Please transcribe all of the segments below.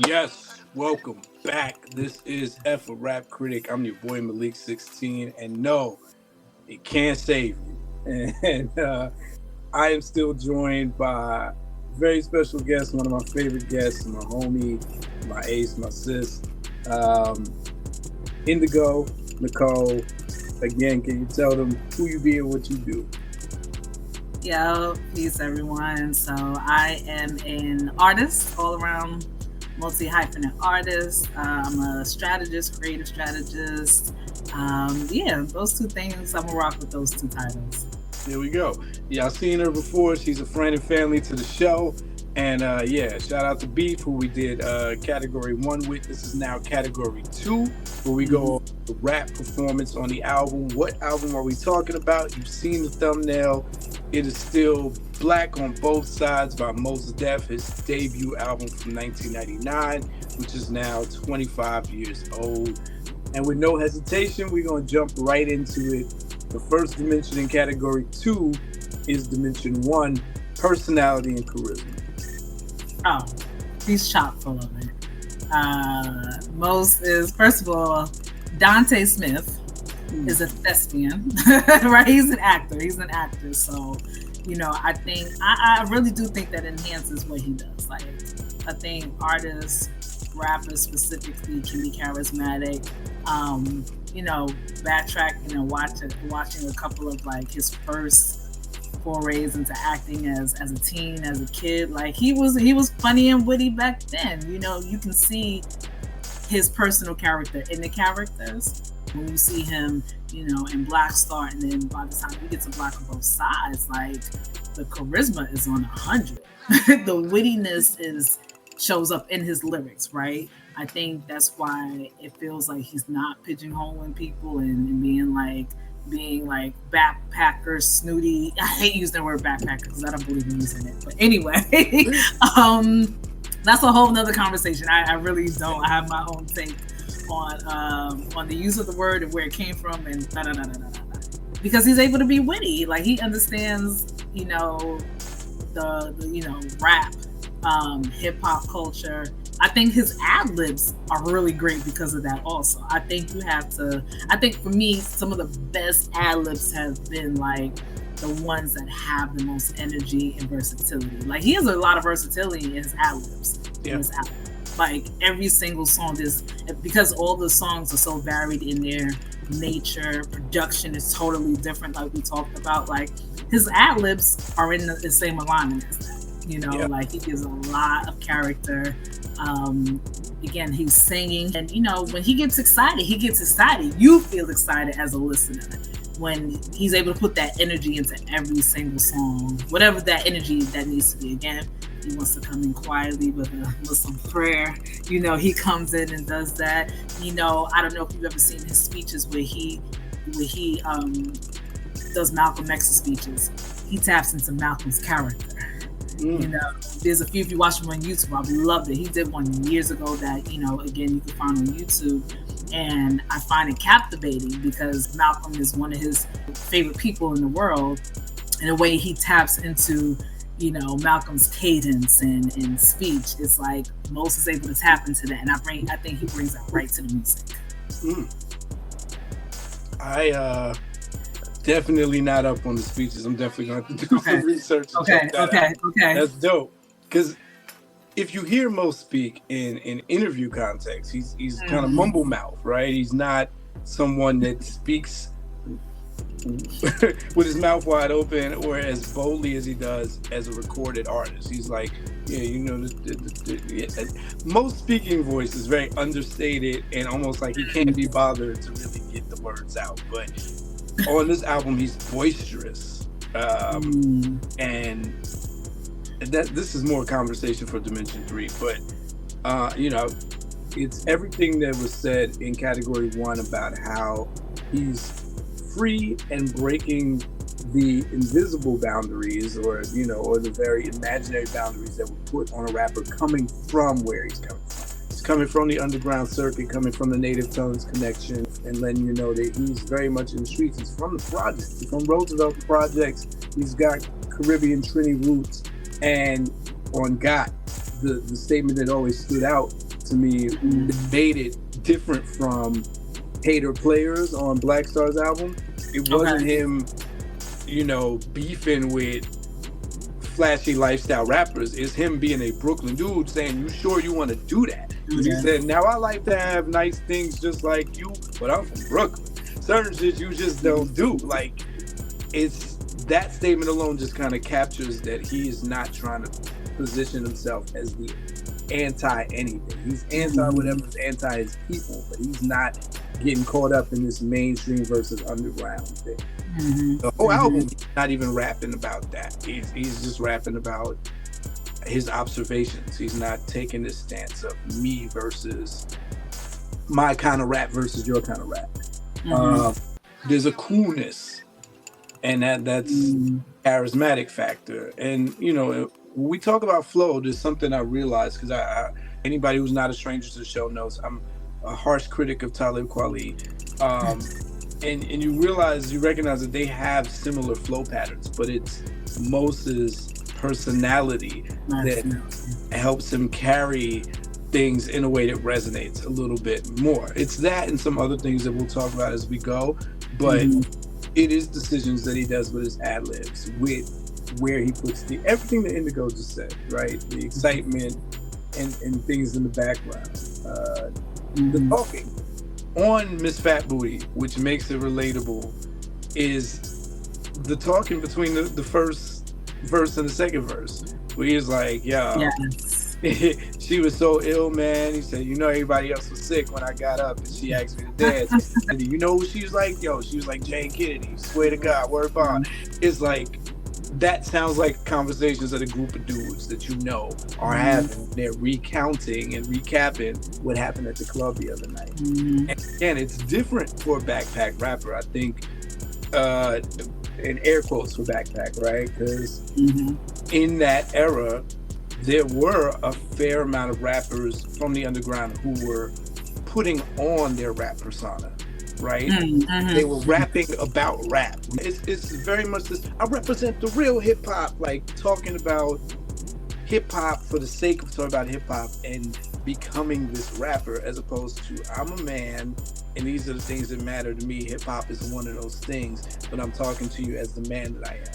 Yes, welcome back. This is F a Rap Critic. I'm your boy Malik 16, and no, it can't save you. And I am still joined by a very special guest, one of my favorite guests, my homie, my ace, my sis, um, Indigo Nicole. Again, can you tell them who you be and what you do? Yo, peace everyone. So I am an artist, all around multi-hyphenate artist. I'm a strategist, creative strategist. Yeah, those two things. I'm gonna rock with those two titles. There we go. Yeah, I've seen her before. She's a friend and family to the show. And yeah, shout out to Beef, who we did category 1 with. This is now category 2, where we go over the rap performance on the album. What album are we talking about? You've seen the thumbnail. It is still Black on Both Sides by Mos Def, his debut album from 1999, which is now 25 years old. And with no hesitation, we're going to jump right into it. The first dimension in category 2 is dimension 1, personality and charisma. Oh, he's chock full of it. Most is, first of all, Dante Smith is a thespian, right? He's an actor. So, I think, I really do think that enhances what he does. Like, I think artists, rappers specifically, can be charismatic. Backtracking and watching a couple of like his first forays into acting as a teen, as a kid. Like he was funny and witty back then. You can see his personal character in the characters. When you see him, in Black Star, and then by the time we get to Black on Both Sides, like the charisma is on 100. The wittiness shows up in his lyrics, right? I think that's why it feels like he's not pigeonholing people and being like backpacker, snooty. I hate using the word backpacker because I don't believe in using it. But anyway, that's a whole nother conversation. I really don't. I have my own take on the use of the word and where it came from and because he's able to be witty. Like he understands, the rap, hip hop culture. I think his ad-libs are really great because of that also. I think for me, some of the best ad-libs have been like the ones that have the most energy and versatility. Like he has a lot of versatility in his ad-libs. Yeah. Like every single song is, because all the songs are so varied in their nature, production is totally different like we talked about. Like his ad-libs are in the same alignment as that. Like he gives a lot of character. Again, he's singing, and when he gets excited. You feel excited as a listener when he's able to put that energy into every single song, whatever that energy that needs to be. Again, he wants to come in quietly with some prayer. He comes in and does that. I don't know if you've ever seen his speeches where he does Malcolm X's speeches. He taps into Malcolm's character. There's a few, if you watch him on YouTube, I loved it. He did one years ago that, again, you can find on YouTube. And I find it captivating because Malcolm is one of his favorite people in the world. And the way he taps into, Malcolm's cadence and speech, it's like Mos is able to tap into that. And I think he brings that right to the music. I definitely not up on the speeches. I'm definitely going to have to do some research. Okay. That's dope. Because if you hear Mos speak in interview context, he's kind of mumble mouth, right? He's not someone that speaks with his mouth wide open or as boldly as he does as a recorded artist. He's like, Mos speaking voice is very understated and almost like he can't be bothered to really get the words out. But on this album, he's boisterous, and this is more conversation for Dimension 3. But it's everything that was said in category 1 about how he's free and breaking the invisible boundaries, or the very imaginary boundaries that were put on a rapper coming from where he's coming from. He's coming from the underground circuit, coming from the Native Tongues connection, and letting you know that he's very much in the streets. He's from the projects. He's from Roosevelt Projects. He's got Caribbean Trini roots. And on Got, the statement that always stood out to me that made it different from Hater Players on Black Star's album. It wasn't him, beefing with flashy lifestyle rappers. It's him being a Brooklyn dude saying, "You sure you want to do that?" Because he said, "Now I like to have nice things just like you, but I'm from Brooklyn. Certain shit you just don't do." Like, it's that statement alone just kind of captures that he is not trying to position himself as the anti anything. He's anti whatever's anti his people, but he's not getting caught up in this mainstream versus underground thing. The whole album, he's not even rapping about that. He's just rapping about his observations. He's not taking this stance of me versus my kind of rap versus your kind of rap. There's a coolness, and that's charismatic factor. And when we talk about flow, there's something I realized, because I anybody who's not a stranger to the show knows I'm a harsh critic of Talib Kweli. And you recognize that they have similar flow patterns, but it's Mos's personality that helps him carry things in a way that resonates a little bit more. It's that and some other things that we'll talk about as we go, but it is decisions that he does with his ad-libs, with where he puts everything that Indigo just said, right? The excitement and things in the background. The talking on Miss Fat Booty, which makes it relatable, is the talking between the first verse and the second verse, where he's like, she was so ill, man. He said, everybody else was sick when I got up, and she asked me to dance. And you know who she was like? She was like Jane Kennedy. Swear to God, word bond. It's like, that sounds like conversations that a group of dudes that are having. They're recounting and recapping what happened at the club the other night. And again, it's different for a backpack rapper, I think, in air quotes for backpack, right? Because in that era, there were a fair amount of rappers from the underground who were putting on their rap persona, right? They were rapping about rap. It's very much this, I represent the real hip hop, like talking about hip hop for the sake of talking about hip hop and becoming this rapper, as opposed to, I'm a man and these are the things that matter to me. Hip hop is one of those things, but I'm talking to you as the man that I am.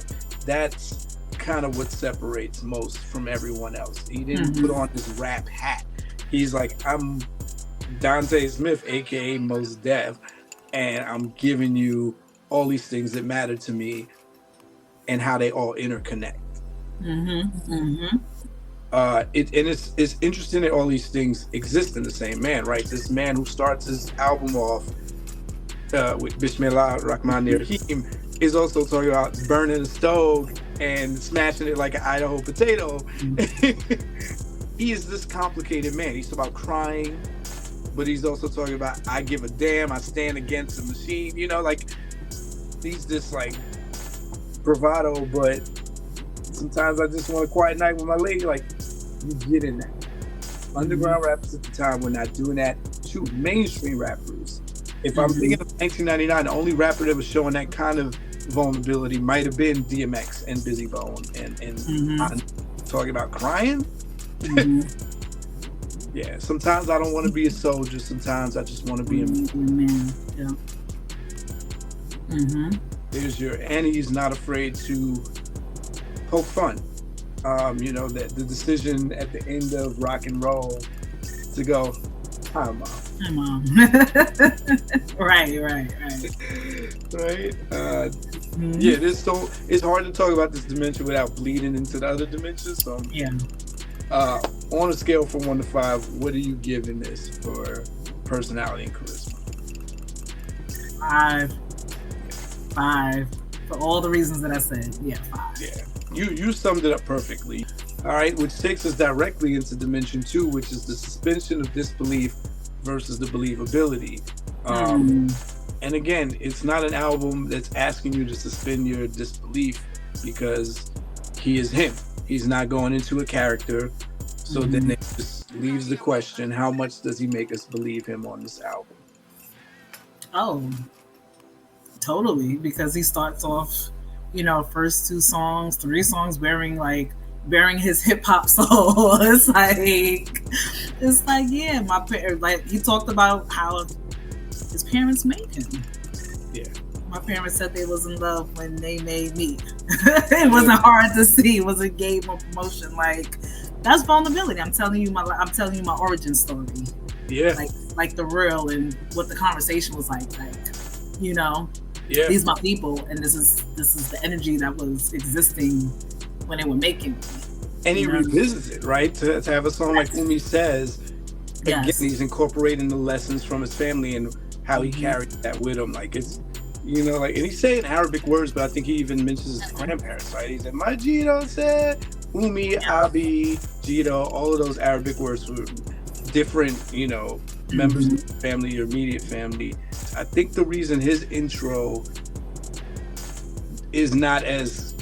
That's kind of what separates Mos from everyone else. He didn't put on this rap hat. He's like, I'm Dante Smith, aka Mos Def, and I'm giving you all these things that matter to me and how they all interconnect. It's interesting that all these things exist in the same man, right? This man who starts his album off with Bismillah Rahman Rahim is also talking about burning a stove and smashing it like an Idaho potato. He is this complicated man. He's about crying, but he's also talking about, I give a damn, I stand against the machine, like he's just like bravado, but sometimes I just want a quiet night with my lady. Like, you get in that. Underground rappers at the time were not doing that. Shoot, mainstream rappers. If I'm thinking of 1999, the only rapper that was showing that kind of vulnerability might have been DMX and Busy Bone, and I'm talking about crying. Yeah, sometimes I don't want to be a soldier. Sometimes I just want to be a man. There's and he's not afraid to poke fun. That the decision at the end of Rock and Roll to go, hi, Mom. Hi, Mom. Right. Right. Yeah, it's hard to talk about this dimension without bleeding into the other dimensions. So on a scale from 1 to 5, what are you giving this for personality and charisma? 5. For all the reasons that I said. 5. Yeah. You summed it up perfectly. All right, which takes us directly into dimension 2, which is the suspension of disbelief versus the believability. And again, it's not an album that's asking you to suspend your disbelief, because he is him. He's not going into a character. So then it just leaves the question, how much does he make us believe him on this album? Oh, totally. Because he starts off, first 2 songs, 3 songs wearing like bearing his hip hop soul. It's like, yeah, my parents, like, he talked about how his parents made him. Yeah. My parents said they was in love when they made me. It wasn't hard to see. It was a game of promotion. Like, that's vulnerability. I'm telling you my origin story. Yeah. Like the real and what the conversation was like, you know, yeah. These my people, and this is the energy that was existing when they were making me. And he revisits it, right? To have a song like Umi Says, again, he's incorporating the lessons from his family and how he carried that with him. Like, it's, you know, like, and he's saying Arabic words, but I think he even mentions his grandparents, right? He said, Majito said, Umi, Abi, Jito, all of those Arabic words were different, you know, members of the family, your immediate family. I think the reason his intro is not as,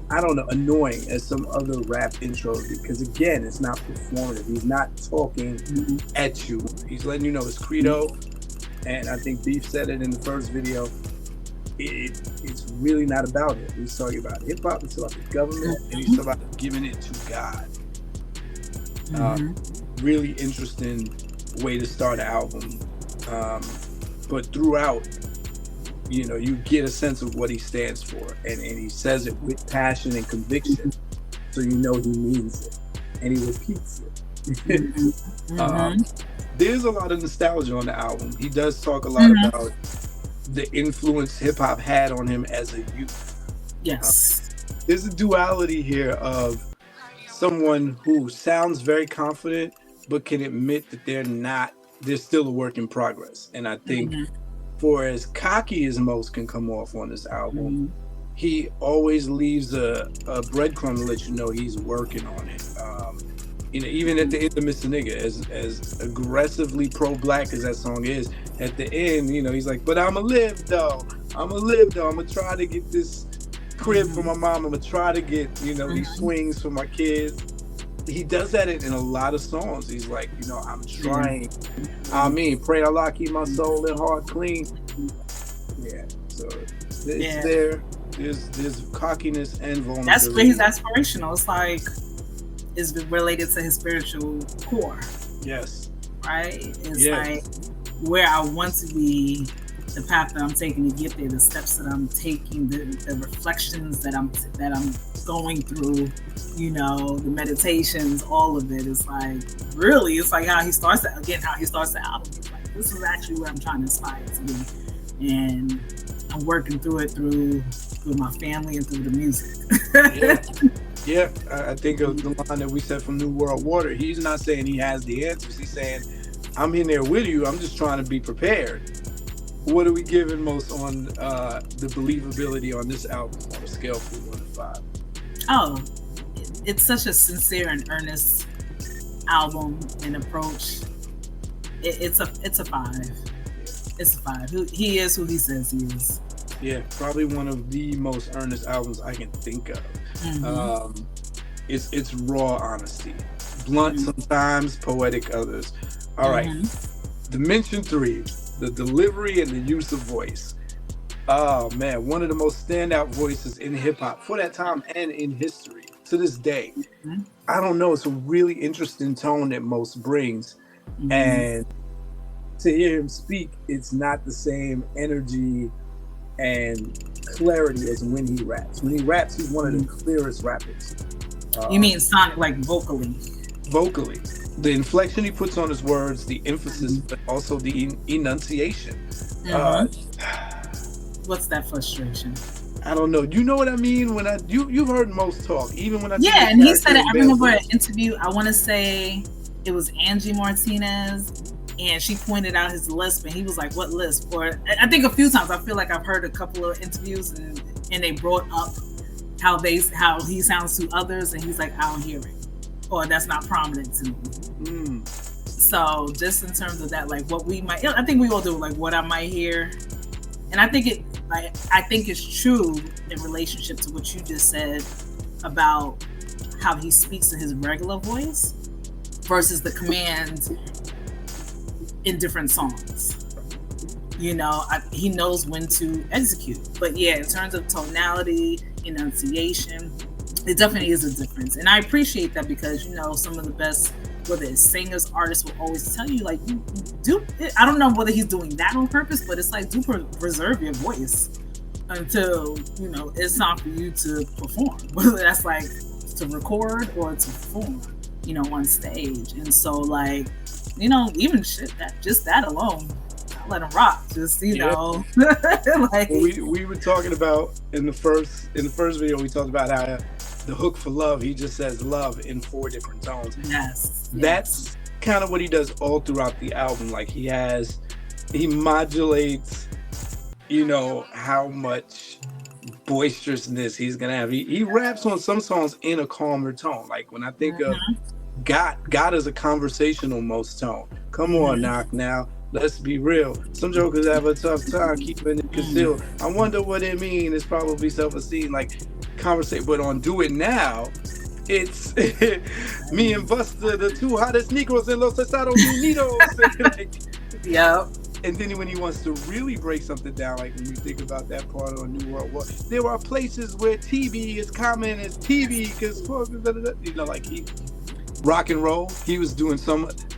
I don't know, annoying as some other rap intros, because again, it's not performative. He's not talking at you. He's letting you know his credo. And I think Beef said it in the first video. It's really not about it. He's talking about hip hop. It's about the government, and he's talking about giving it to God. Really interesting way to start an album. But throughout, you know, you get a sense of what he stands for, and he says it with passion and conviction, so you know he means it, and he repeats it. There's a lot of nostalgia on the album. He does talk a lot about the influence hip hop had on him as a youth. Yes. There's a duality here of someone who sounds very confident, but can admit that they're still a work in progress. And I think for as cocky as Mos can come off on this album, he always leaves a breadcrumb to let you know he's working on it. You know, even at the end of Mr. Nigga, as aggressively pro-black as that song is, at the end, you know, he's like, but I'ma live though. I'ma try to get this crib for my mom. I'ma try to get, you know, these swings for my kids. He does that in a lot of songs. He's like, you know, I'm trying. I mean, pray Allah keep my soul and heart clean. Yeah, so it's there. There's cockiness and vulnerability. That's where he's aspirational. It's like, is related to his spiritual core. Yes. Right? It's like where I want to be, the path that I'm taking to get there, the steps that I'm taking, the reflections that I'm going through, you know, the meditations, all of it. It's like, really, it's like how he starts the album. He's like, this is actually where I'm trying to aspire to be. And I'm working through it through my family and through the music. Yeah, I think of the line that we said from New World Water. He's not saying he has the answers. He's saying, I'm in there with you. I'm just trying to be prepared. What are we giving Mos on the believability on this album on a scale from 1 to 5? Oh, it's such a sincere and earnest album and approach. It's a 5. It's a 5. He is who he says he is. Yeah, probably one of the most earnest albums I can think of. It's raw honesty, blunt sometimes, poetic others. All right, Dimension 3, the delivery and the use of voice. Oh man, one of the most standout voices in hip hop for that time and in history to this day. I don't know, it's a really interesting tone that Mos brings, and to hear him speak, it's not the same energy and clarity as when he raps. When he raps, he's one of the clearest rappers. You mean sonic, like vocally? Vocally. The inflection he puts on his words, the emphasis, but also the enunciation. What's that frustration? I don't know. You know what I mean? When you've heard Mos talk, even when I and he said it. I remember an interview. I want to say it was Angie Martinez, and she pointed out his lisp, and he was like, "What lisp?" Or I think a few times. I feel like I've heard a couple of interviews, and they brought up how he sounds to others, and he's like, "I don't hear it," or "That's not prominent to me." So just in terms of that, like what we might, I think we all do, like what I might hear, and I think it's true in relationship to what you just said about how he speaks in his regular voice versus the command in different songs. You know, he knows when to execute. But yeah, in terms of tonality, enunciation, It definitely is a difference, and I appreciate that because some of the best, whether it's singers, artists, will always tell you like you do. I don't know whether he's doing that on purpose, but it's like do preserve your voice until it's time for you to perform, whether that's like to record or to perform, on stage. And so like, even shit that alone, I let him rock. Just like we were talking about in the first video, we talked about how the hook for Love, he just says love in 4 different tones. Yes. That's kind of what he does all throughout the album. Like he modulates, how much boisterousness he's gonna have. He raps on some songs in a calmer tone. Like when I think of God is a conversational most tone. Come on, knock now. Let's be real. Some jokers have a tough time keeping it concealed. I wonder what it means. It's probably self-esteem. Like conversate, but on Do It Now, it's me and Buster, the 2 hottest Negroes in Los Estados Unidos. Yep. And then when he wants to really break something down, like when you think about that part on New World War, there are places where TB is common as TV because like he rock and roll. He was doing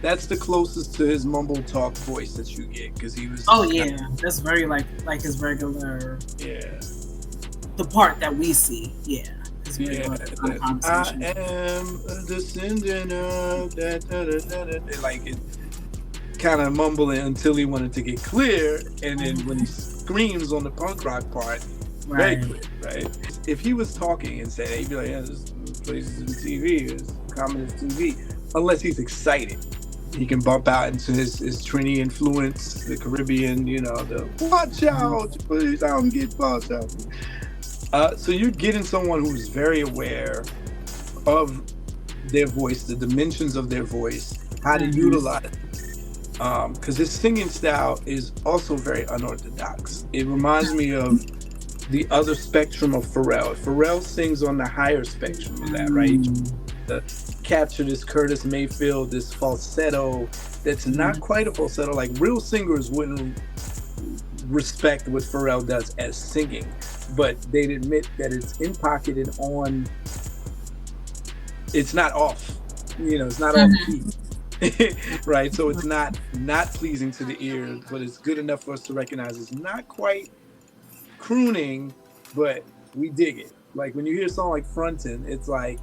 that's the closest to his mumble talk voice that you get because he was. Oh yeah, that's very like his regular. Yeah. The part that we see, his regular conversation. I am a descendant of that. Like it, kind of mumbling until he wanted to get clear, and then when he screams on the punk rock part, very clear, right? If he was talking and saying, he'd be like, there's places in TV, it's common as TV, unless he's excited. He can bump out into his Trini influence, the Caribbean, the watch out, please don't get buzzed out. So you're getting someone who's very aware of their voice, the dimensions of their voice, how to utilize it. Because his singing style is also very unorthodox. It reminds me of the other spectrum of Pharrell. Pharrell sings on the higher spectrum of that, right? Capture this Curtis Mayfield, this falsetto that's not quite a falsetto. Like real singers wouldn't respect what Pharrell does as singing, but they'd admit that it's in-pocketed on, it's not off, it's not off key. Right, so it's not pleasing to the ear, but it's good enough for us to recognize it's not quite crooning, but we dig it. Like when you hear a song like Frontin', it's like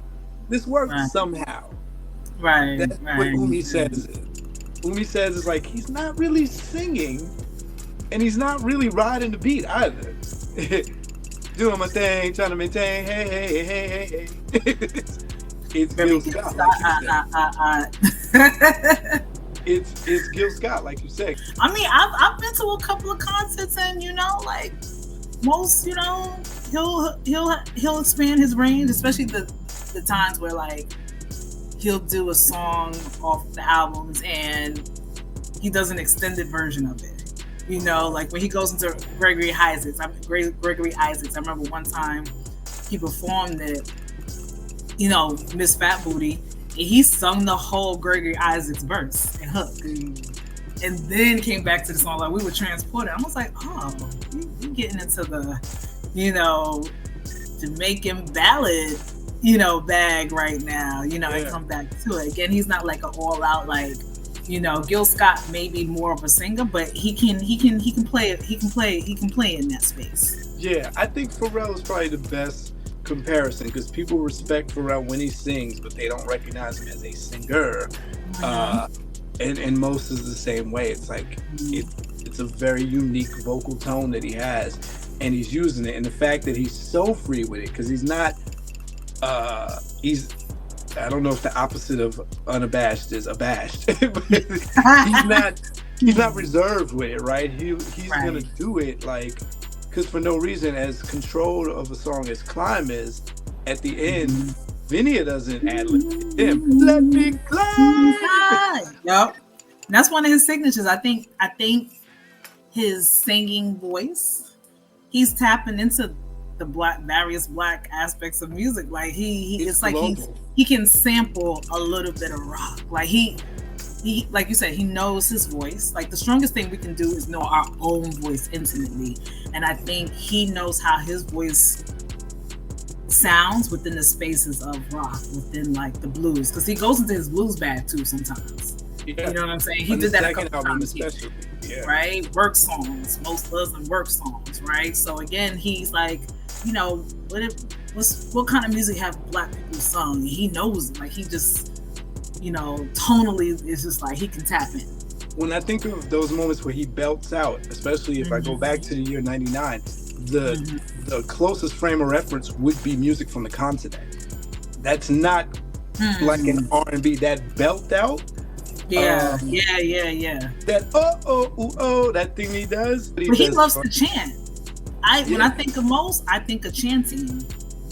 this works somehow. Right. That's what Umi says is. Umi says is like he's not really singing, and he's not really riding the beat either. Doing my thing, trying to maintain. Hey. It's Gil Scott, like you said. It's Gil Scott, like you said. I mean, I've been to a couple of concerts, and like most, he'll expand his range, especially the times where like he'll do a song off the albums and he does an extended version of it. Like when he goes into Gregory Isaacs. I remember one time he performed it. Miss Fat Booty, and he sung the whole Gregory Isaacs verse and hook, and then came back to the song. Like we were transported. I was like, oh, you getting into the, Jamaican ballad, bag right now, and come back to it again. He's not like an all out like, Gil Scott may be more of a singer, but he can play it. He can play in that space. Yeah, I think Pharrell is probably the best comparison because people respect Pharrell when he sings, but they don't recognize him as a singer. And most is the same way. It's like it's a very unique vocal tone that he has, and he's using it. And the fact that he's so free with it, because he's not I don't know if the opposite of unabashed is abashed, but he's not reserved with it, right? He's gonna do it like. Because for no reason, as control of a song as Climb is, at the end, Vinia doesn't ad-lib him. Let me climb. Yep. And that's one of his signatures. I think his singing voice, he's tapping into the various black aspects of music. Like it's like he can sample a little bit of rock. Like he like you said, he knows his voice. Like the strongest thing we can do is know our own voice intimately, and I think he knows how his voice sounds within the spaces of rock, within like the blues, because he goes into his blues bag too sometimes. Yeah. You know what I'm saying? He did that a couple times, especially. Yeah. Right? Work songs, most doesn't work songs, right? So again, he's like, you know, what kind of music have black people sung? He knows it. Like he just, you know, tonally is just like he can tap in. When I think of those moments where he belts out, especially if I go back to the year 99, the closest frame of reference would be music from the continent. That's not like an R&B. That belt out. Yeah. That that thing he does. But he loves to chant. When I think of Mos, I think of chanting.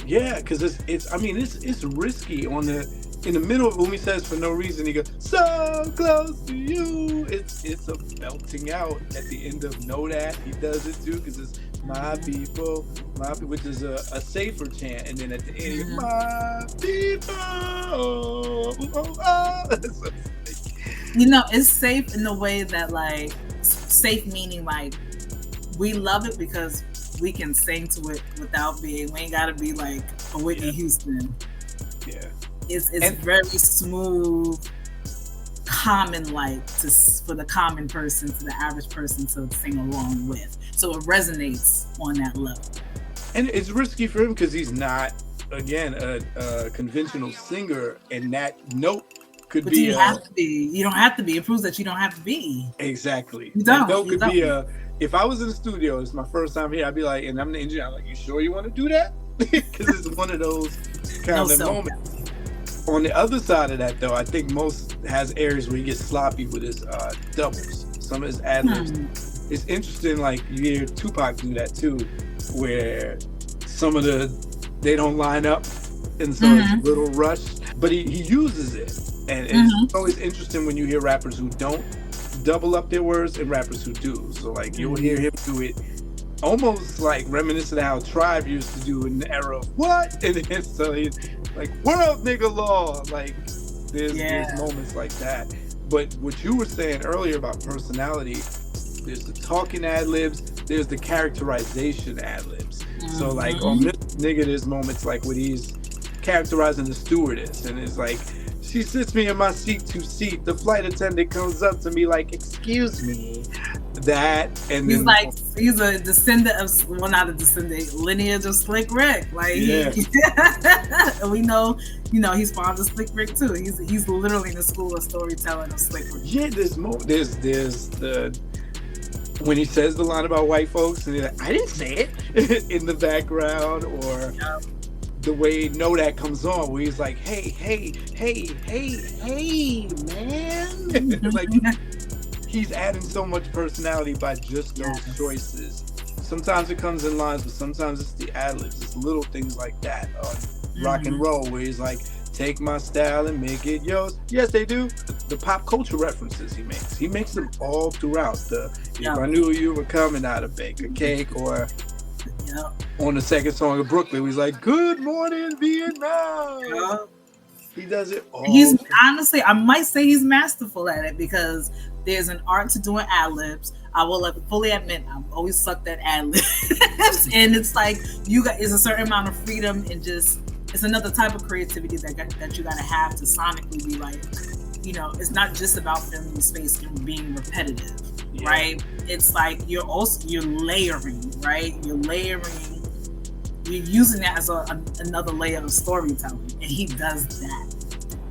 Yeah, because it's risky in the middle when he says for no reason he goes so close to you. It's a belting out at the end of Know That. He does it too because it's my people, which is a safer chant, and then at the end, my people. You know, it's safe in the way that like safe meaning like we love it because we can sing to it without being. We ain't gotta be like a Whitney Houston. Yeah. It's very smooth, common like for the common person, to the average person to sing along with. So it resonates on that level. And it's risky for him because he's not, again, a conventional singer, and that note could be. You have to be. You don't have to be. It proves that you don't have to be. Exactly. You don't. That note could be if I was in the studio, it's my first time here, I'd be like, and I'm the engineer, I'm like, you sure you want to do that? Because it's one of those kind of moments. On the other side of that, though, I think Mos has areas where he gets sloppy with his doubles, some of his ad-libs. It's interesting, like, you hear Tupac do that, too, where some of they don't line up, and so it's a little rushed, but he uses it. And it's always interesting when you hear rappers who don't double up their words and rappers who do. So, like, you'll hear him do it almost like reminiscent of how Tribe used to do in the era of what? And then so he's like, world nigga law. Like, there's moments like that. But what you were saying earlier about personality, there's the talking ad-libs, there's the characterization ad-libs. So, like, on this nigga, there's moments like when he's characterizing the stewardess, and it's like, she sits me in my seat to seat. The flight attendant comes up to me like, excuse me. That, and he's then, like, he's a descendant of, well, not a descendant, lineage of Slick Rick. Like, and we know, you know, he's fond of Slick Rick too. He's literally in the school of storytelling of Slick Rick. Yeah, there's the when he says the line about white folks, and he's like, I didn't say it in the background, or the way Know That comes on, where he's like, hey, man. Like, he's adding so much personality by just those choices. Sometimes it comes in lines, but sometimes it's the ad-libs. It's little things like that on Rock and Roll, where he's like, take my style and make it yours. Yes, they do. The pop culture references he makes them all throughout. If I knew you were coming out to bake a cake, or on the second song of Brooklyn, he's like, good morning, Vietnam. He does it all. He's honestly, I might say he's masterful at it, because there's an art to doing ad-libs. I will fully admit, I've always sucked at ad-libs. And it's like, it's a certain amount of freedom, and just, it's another type of creativity that you gotta have to sonically be like, you know, it's not just about filling space and being repetitive, right? It's like, you're layering, right? You're using that as another layer of storytelling, and he does that.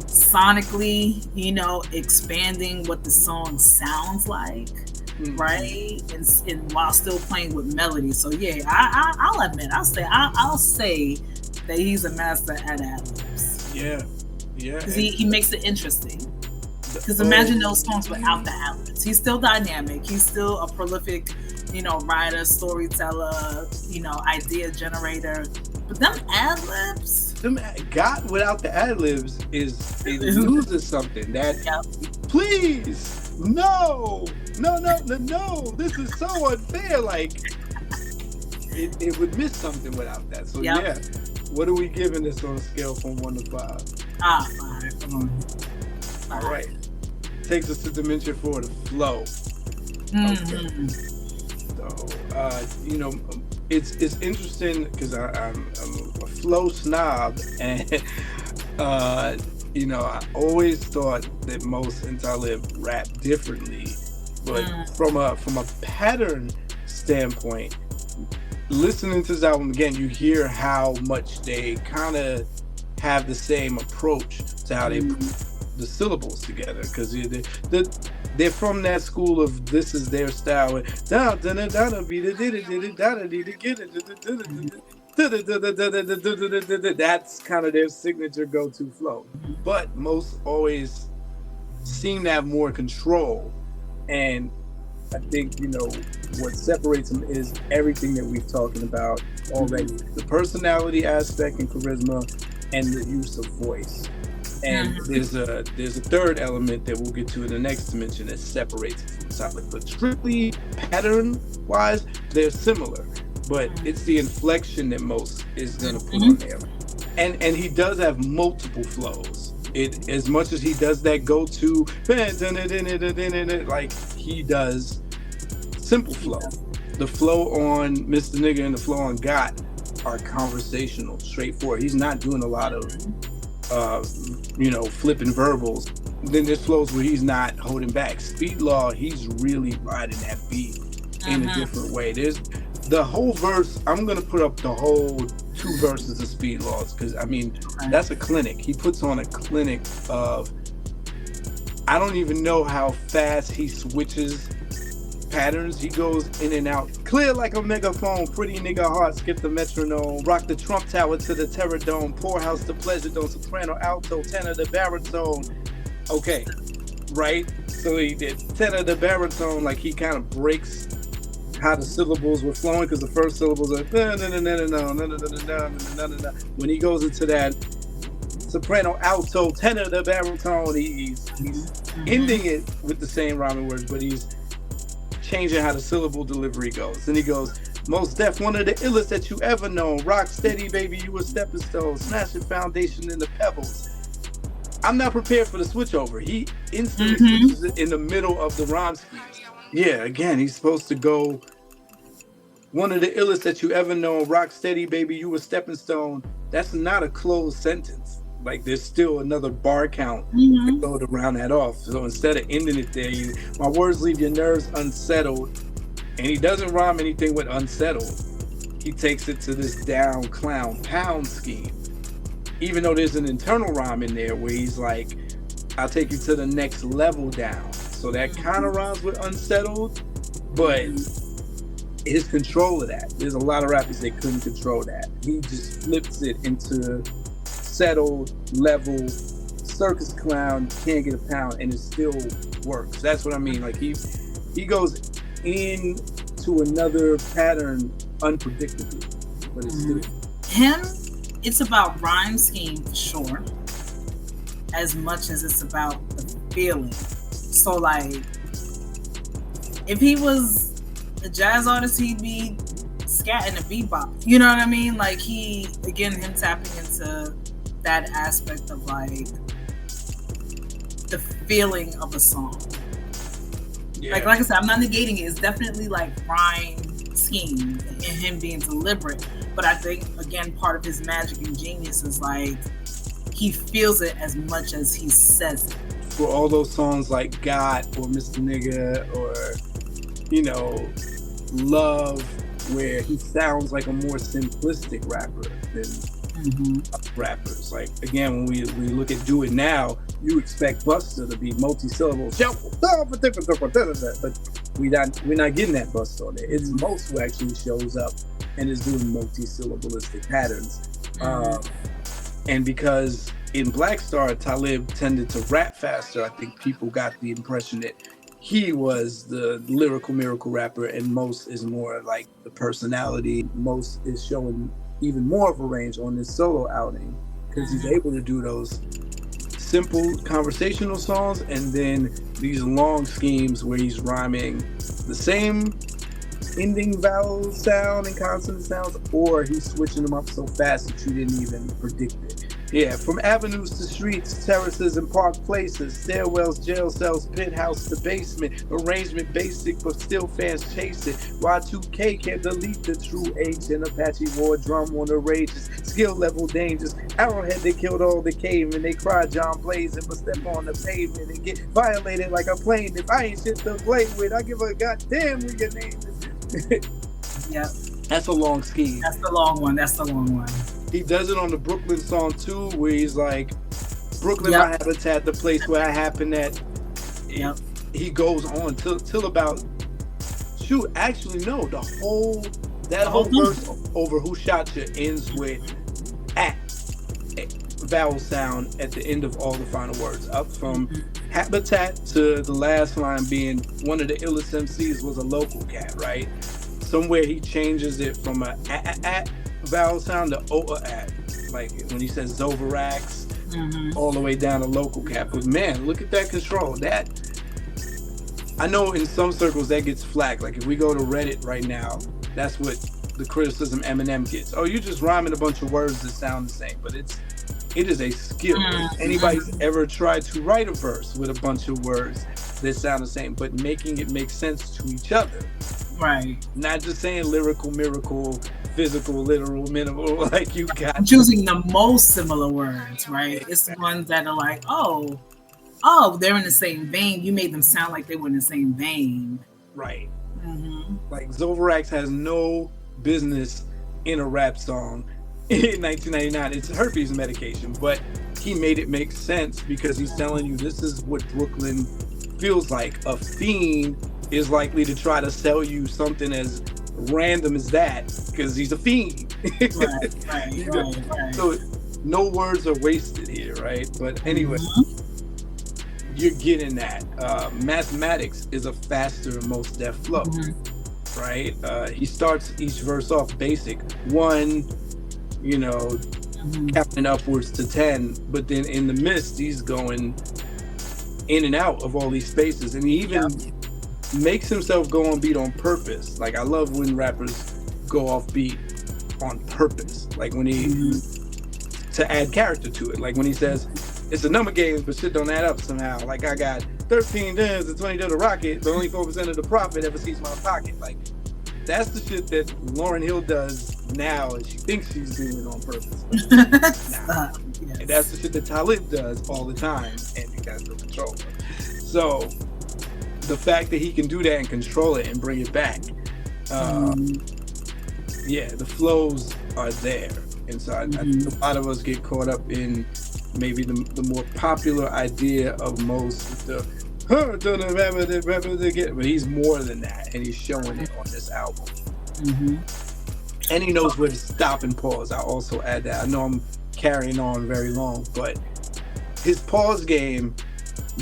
Sonically, you know, expanding what the song sounds like, right? And while still playing with melody. So yeah, I'll admit, I'll say that he's a master at ad-libs. Yeah. Because he makes it interesting. Because imagine those songs without the ad-libs. He's still dynamic. He's still a prolific, you know, writer, storyteller, you know, idea generator. But them ad-libs, God without the ad-libs it loses something. That please, no, this is so unfair. Like, it would miss something without that. So what are we giving this on a scale from 1 to 5? 5. Come on. 5. All right, takes us to Dimension 4, the flow. Okay. So you know, it's interesting because I'm a flow snob, and you know, I always thought that most and Talib rap differently, but from a pattern standpoint, listening to this album again, you hear how much they kind of have the same approach to how they put the syllables together, because they're from that school of this is their style. That's kind of their signature go-to flow. But most always seem to have more control. And I think, you know, what separates them is everything that we've talking about already. The personality aspect and charisma and the use of voice. And there's a third element that we'll get to in the next dimension that separates it from Solid. But strictly pattern wise, they're similar. But it's the inflection that most is gonna put on there. And he does have multiple flows. It, as much as he does that go to like he does simple flow. The flow on Mr. Nigga and the flow on Got are conversational, straightforward. He's not doing a lot of you know, flipping verbals. Then there's flows where he's not holding back. Speed Law, he's really riding that beat in a different way. There's the whole verse. I'm gonna put up the whole 2 verses of Speed Laws, because I mean that's a clinic. He puts on a clinic of, I don't even know how fast he switches patterns. He goes in and out, clear like a megaphone, pretty nigga heart, skip the metronome, rock the Trump Tower to the Terror Dome, poorhouse to pleasure dome, soprano, alto, tenor, the baritone. Okay, right? So he did tenor, the baritone, like he kind of breaks how the syllables were flowing, because the first syllables are when he goes into that soprano, alto, tenor, the baritone, he's ending it with the same rhyming words, but he's changing how the syllable delivery goes. Then he goes, Mos Def, one of the illest that you ever known. Rock steady, baby, you a stepping stone. Smash your foundation in the pebbles. I'm not prepared for the switch over. He instantly switches it in the middle of the rhyme scheme. Yeah, again, he's supposed to go, one of the illest that you ever known. Rock steady, baby, you a stepping stone. That's not a closed sentence. Like, there's still another bar count to go to round that off. So instead of ending it there, my words leave your nerves unsettled. And he doesn't rhyme anything with unsettled. He takes it to this down clown pound scheme. Even though there's an internal rhyme in there where he's like, I'll take you to the next level down. So that kind of rhymes with unsettled, but his control of that. There's a lot of rappers that couldn't control that. He just flips it into settled, level, circus clown, can't get a pound, and it still works. That's what I mean. Like he goes into another pattern unpredictably, but it's still him. It's about rhyme scheme for sure, as much as it's about the feeling. So like, if he was a jazz artist, he'd be scatting a bebop. You know what I mean? Like him tapping into that aspect of like the feeling of a song. Yeah. Like I said, I'm not negating it. It's definitely like rhyme scheme and him being deliberate. But I think again, part of his magic and genius is like he feels it as much as he says it. For all those songs like God or Mr. Nigga or, you know, Love, where he sounds like a more simplistic rapper than rappers. Like again, when we look at Do It Now, you expect Busta to be multi-syllables, but we're not getting that Busta on there. It's Mos who actually shows up and is doing multi-syllabalistic patterns. And because in Black Star, Talib tended to rap faster, I think people got the impression that he was the lyrical miracle rapper, and Mos is more like the personality. Mos is showing even more of a range on this solo outing because he's able to do those simple conversational songs and then these long schemes where he's rhyming the same ending vowel sound and consonant sounds, or he's switching them up so fast that you didn't even predict it. Yeah, from avenues to streets, terraces and park places, stairwells, jail cells, penthouse to basement, arrangement basic but still fans chase it. Y2K can't delete the true H and Apache war drum on the rages, skill level dangers. Arrowhead they killed all the cavemen, they cried John Blazing but step on the pavement and get violated like a plane. If I ain't shit to play with, I give a goddamn what your name is. Yep. That's a long scheme. That's the long one. That's the long one. He does it on the Brooklyn song too, where he's like, Brooklyn, Yep. my habitat, the place where I happen at. Yep. He goes on till about, shoot, actually no, that whole verse over Who Shot You ends with at a vowel sound at the end of all the final words, up from habitat to the last line being one of the illest MCs was a local cat, right? Somewhere he changes it from a at vowel sound to at, like when he says Zoverax, all the way down to local cat. But man, look at that control. That, I know in some circles that gets flack. Like if we go to Reddit right now, that's what the criticism Eminem gets. Oh, you're just rhyming a bunch of words that sound the same. But it is a skill. If anybody's ever tried to write a verse with a bunch of words that sound the same, but making it make sense to each other. Right. Not just saying lyrical, miracle, physical, literal, minimal, like you got. I'm choosing the most similar words, right? It's the ones that are like, oh, they're in the same vein. You made them sound like they were in the same vein. Right. Like Zoverax has no business in a rap song in 1999. It's herpes medication, but he made it make sense because he's telling you this is what Brooklyn feels like. A fiend is likely to try to sell you something as random as that because he's a fiend. Right. So no words are wasted here, right? But anyway, you're getting that. Mathematics is a faster Mos Def flow, right? He starts each verse off basic, 1, counting upwards to 10, but then in the midst, he's going in and out of all these spaces, and he even makes himself go on beat on purpose. Like I love when rappers go off beat on purpose, like when to add character to it, like when he says it's a number game but shit don't add up somehow, like I got 13 dimes and 20 to the rocket but only 4% of the profit ever sees my pocket. Like that's the shit that Lauryn Hill does now and she thinks she's doing it on purpose. And that's the shit that Talib does all the time and he has no control. So the fact that he can do that and control it and bring it back, the flows are there. And so I think a lot of us get caught up in maybe the more popular idea of Mos with but he's more than that, and he's showing it on this album. And he knows where to stop and pause. I'll also add that. I know I'm carrying on very long, but his pause game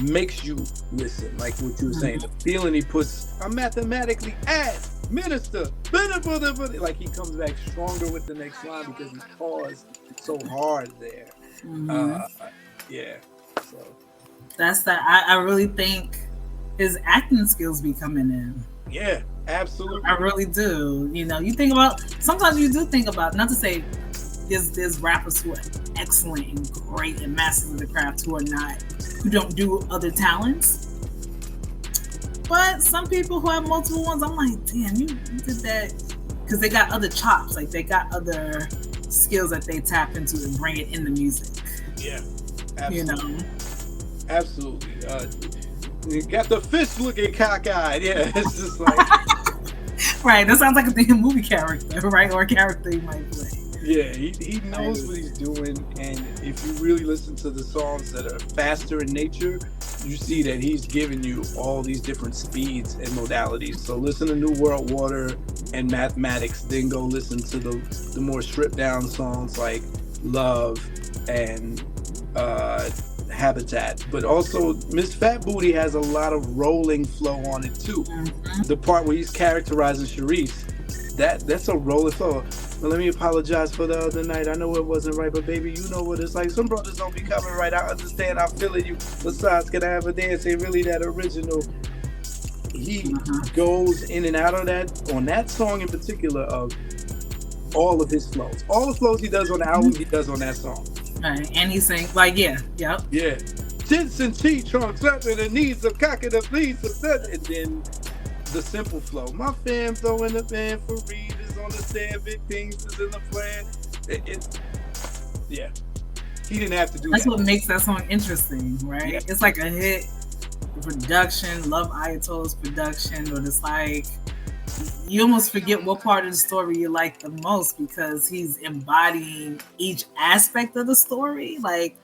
makes you listen, like what you were saying. The feeling he puts, I'm mathematically at minister, like he comes back stronger with the next line because he paused so hard there. So that's that. I really think his acting skills be coming in. Yeah, absolutely. I really do. You think about, sometimes you do think about, not to say there's rappers who are excellent and great and masters of the craft who don't do other talents. But some people who have multiple ones, I'm like, damn, you did that because they got other chops, like they got other skills that they tap into and bring it in the music. Yeah, absolutely. Absolutely. You got the fish looking cockeyed. Yeah, it's just like right. That sounds like a damn movie character, right? Or a character he might play. Yeah, he knows what he's doing, and if you really listen to the songs that are faster in nature, you see that he's giving you all these different speeds and modalities. So listen to New World Water and Mathematics, then go listen to the more stripped down songs like Love and Habitat. But also Miss Fat Booty has a lot of rolling flow on it too. The part where he's characterizing Sharice, that's a rolling flow. Well, let me apologize for the other night. I know it wasn't right, but baby, you know what it's like. Some brothers don't be coming right. I understand. I'm feeling you. Besides, can I have a dance? Ain't really that original. He goes in and out of that, on that song in particular, of all of his flows. All the flows he does on the album, he does on that song. Right. And he sings like, yeah, yep. Yeah. Jensen T trunks up in the knees of cock of the fleece of that. And then the simple flow. My fam throwing the fan for readers on the stand. Big things is in the plan. Yeah. He didn't have to do That's that. what makes that song interesting, right? Yeah. It's like a hit production, love Ayatollah's production, but it's like you almost forget what part of the story you like the most because he's embodying each aspect of the story. Like,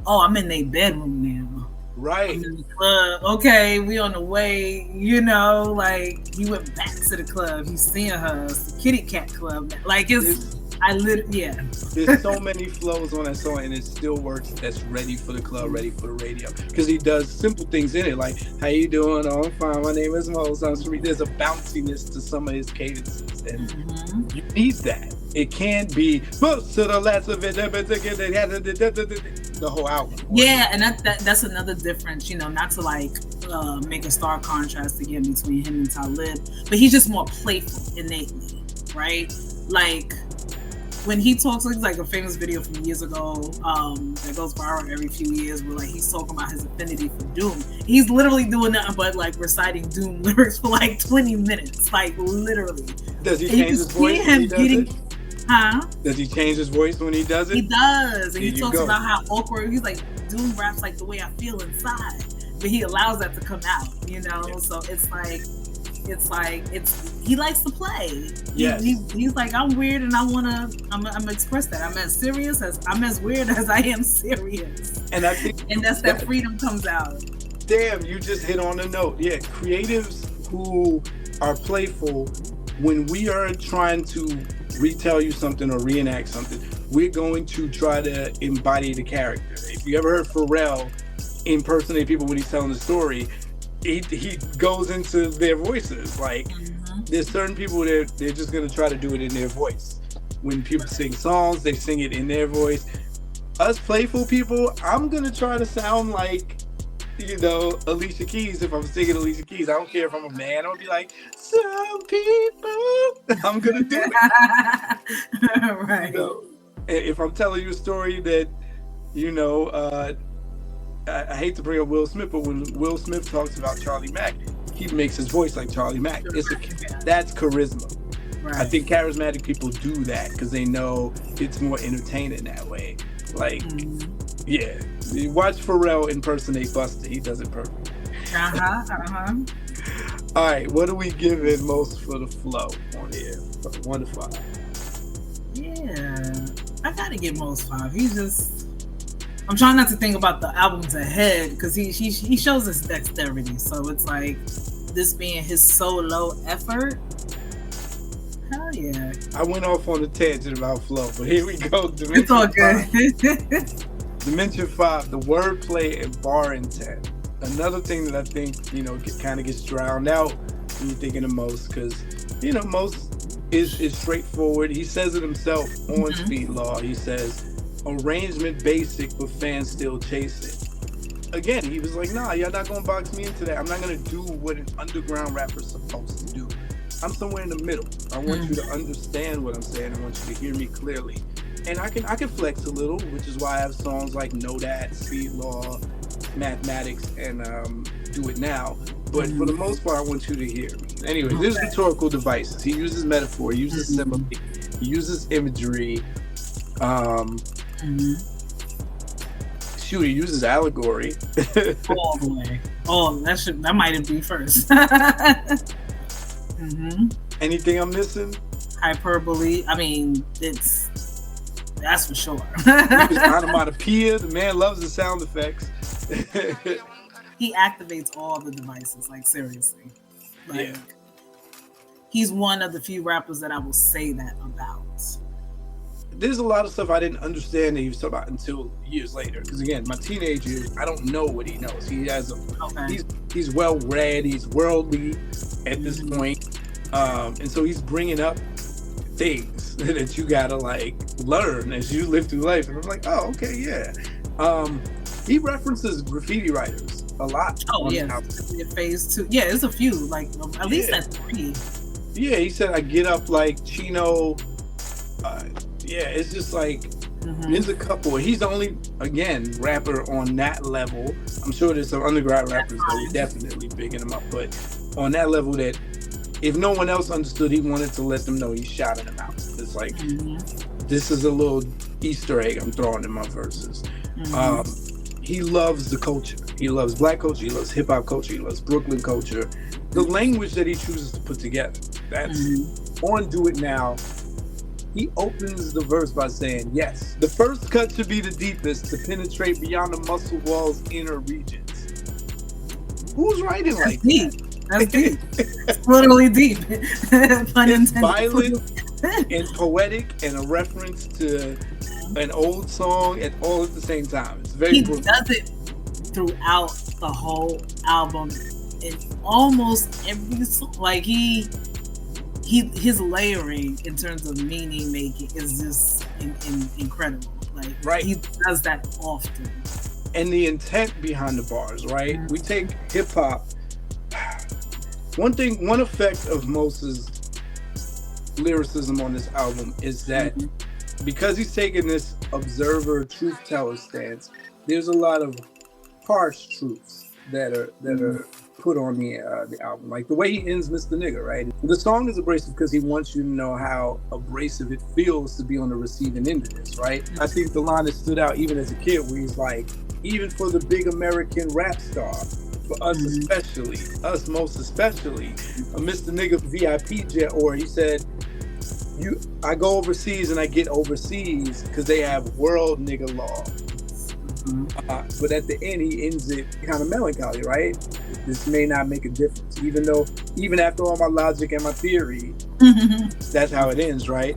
oh, I'm in their bedroom now. Right. I'm in the club. Okay, we on the way. You know, like he went back to the club. He's seeing her. It's the kitty cat club. Like yeah. There's so many flows on that song, and it still works. That's ready for the club, ready for the radio. Because he does simple things in it, like "How you doing? Oh, I'm fine. My name is Mo." Sounds for me. There's a bounciness to some of his cadences, and you need that. It can't be most to the last of it. The whole album. Yeah, and that's another difference. You know, not to like make a stark contrast again between him and Talib, but he's just more playful innately, right? Like. When he talks, it's like a famous video from years ago that goes viral every few years where like he's talking about his affinity for Doom. He's literally doing nothing but like reciting Doom lyrics for like 20 minutes, like literally. Does he change his voice when he does it? Huh? Does he change his voice when he does it? He does. And he talks about how awkward, he's like, Doom raps like the way I feel inside. But he allows that to come out, you know? Yeah. So it's he likes to play. Yes. He's like, I'm weird and I'm express that. I'm as weird as I am serious. And I think that's that freedom comes out. Damn, you just hit on a note. Yeah, creatives who are playful, when we are trying to retell you something or reenact something, we're going to try to embody the character. If you ever heard Pharrell impersonate people when he's telling the story, he goes into their voices. Like, there's certain people that they're just gonna try to do it in their voice. When people sing songs, they sing it in their voice. Us playful people, I'm gonna try to sound like, you know, Alicia Keys. If I'm singing Alicia Keys, I don't care if I'm a man. I'll be like, some people. I'm gonna do it. Right. You know, if I'm telling you a story that, you know, I hate to bring up Will Smith, but when Will Smith talks about Charlie Mack, he makes his voice like Charlie Mack. That's charisma. Right. I think charismatic people do that because they know it's more entertaining that way. Like, yeah, you watch Pharrell impersonate Busta. He does it perfect. All right, what are we giving most for the flow on here? 1 to 5. Yeah, I gotta give most 5. He's just. I'm trying not to think about the albums ahead because he shows his dexterity. So it's like this being his solo effort. Hell yeah. I went off on a tangent about flow, but here we go. It's all good. Dimension 5, the wordplay and bar intent. Another thing that I think, you know, kind of gets drowned out when you're thinking of Mos, because, you know, Mos is straightforward. He says it himself on Speed Law. He says, arrangement basic, but fans still chase it. Again, he was like, nah, y'all not gonna box me into that. I'm not gonna do what an underground rapper's supposed to do. I'm somewhere in the middle. I want you to understand what I'm saying. I want you to hear me clearly. And I can flex a little, which is why I have songs like Know That, Speed Law, Mathematics, and Do It Now. But for the most part, I want you to hear me. Anyway, there's rhetorical devices. He uses metaphor, he uses simile, he uses imagery. Shoot, he uses allegory. Oh boy. Oh, that might be first. Anything I'm missing? Hyperbole. I mean, that's for sure. Onomatopoeia. The man loves the sound effects. He activates all the devices, like seriously. Like, he's one of the few rappers that I will say that about. There's a lot of stuff I didn't understand that he was talking about until years later. Because again, my teenage years, I don't know what he knows. He has he's well read, he's worldly at this point, and so he's bringing up things that you gotta like learn as you live through life. And I'm like, oh, okay, yeah. He references graffiti writers a lot. Oh yeah, phase 2. Yeah, there's a few, like at least that's 3. Yeah, he said I get up like Chino. Yeah, it's just like There's a couple. He's the only, again, rapper on that level. I'm sure there's some underground rappers that are definitely bigging him up, but on that level that if no one else understood, he wanted to let them know he's shouting them out. It's like, this is a little Easter egg I'm throwing in my verses. He loves the culture. He loves black culture. He loves hip hop culture. He loves Brooklyn culture. The language that he chooses to put together. That's on Do It Now. He opens the verse by saying, yes, the first cut should be the deepest to penetrate beyond the muscle wall's inner regions. Who's writing like that? That's deep. It's literally deep. Pun It's intended. violent and poetic and a reference to an old song at all at the same time. It's very He brutal. does it throughout the whole album in almost every song. Like his layering in terms of meaning making is just incredible. Like Right. he does that often. And the intent behind the bars, right? We take hip hop. One effect of Mos's lyricism on this album is that because he's taking this observer, truth teller stance, there's a lot of harsh truths that are put on the album. Like the way he ends Mr. Nigga, right? The song is abrasive because he wants you to know how abrasive it feels to be on the receiving end of this, right? I think the line that stood out even as a kid where he's like, even for the big American rap star, for us especially, us most especially, a Mr. Nigga VIP jet, or he said, I go overseas and I get overseas because they have world nigga law. But at the end, he ends it kind of melancholy, right? This may not make a difference, even after all my logic and my theory, that's how it ends, right?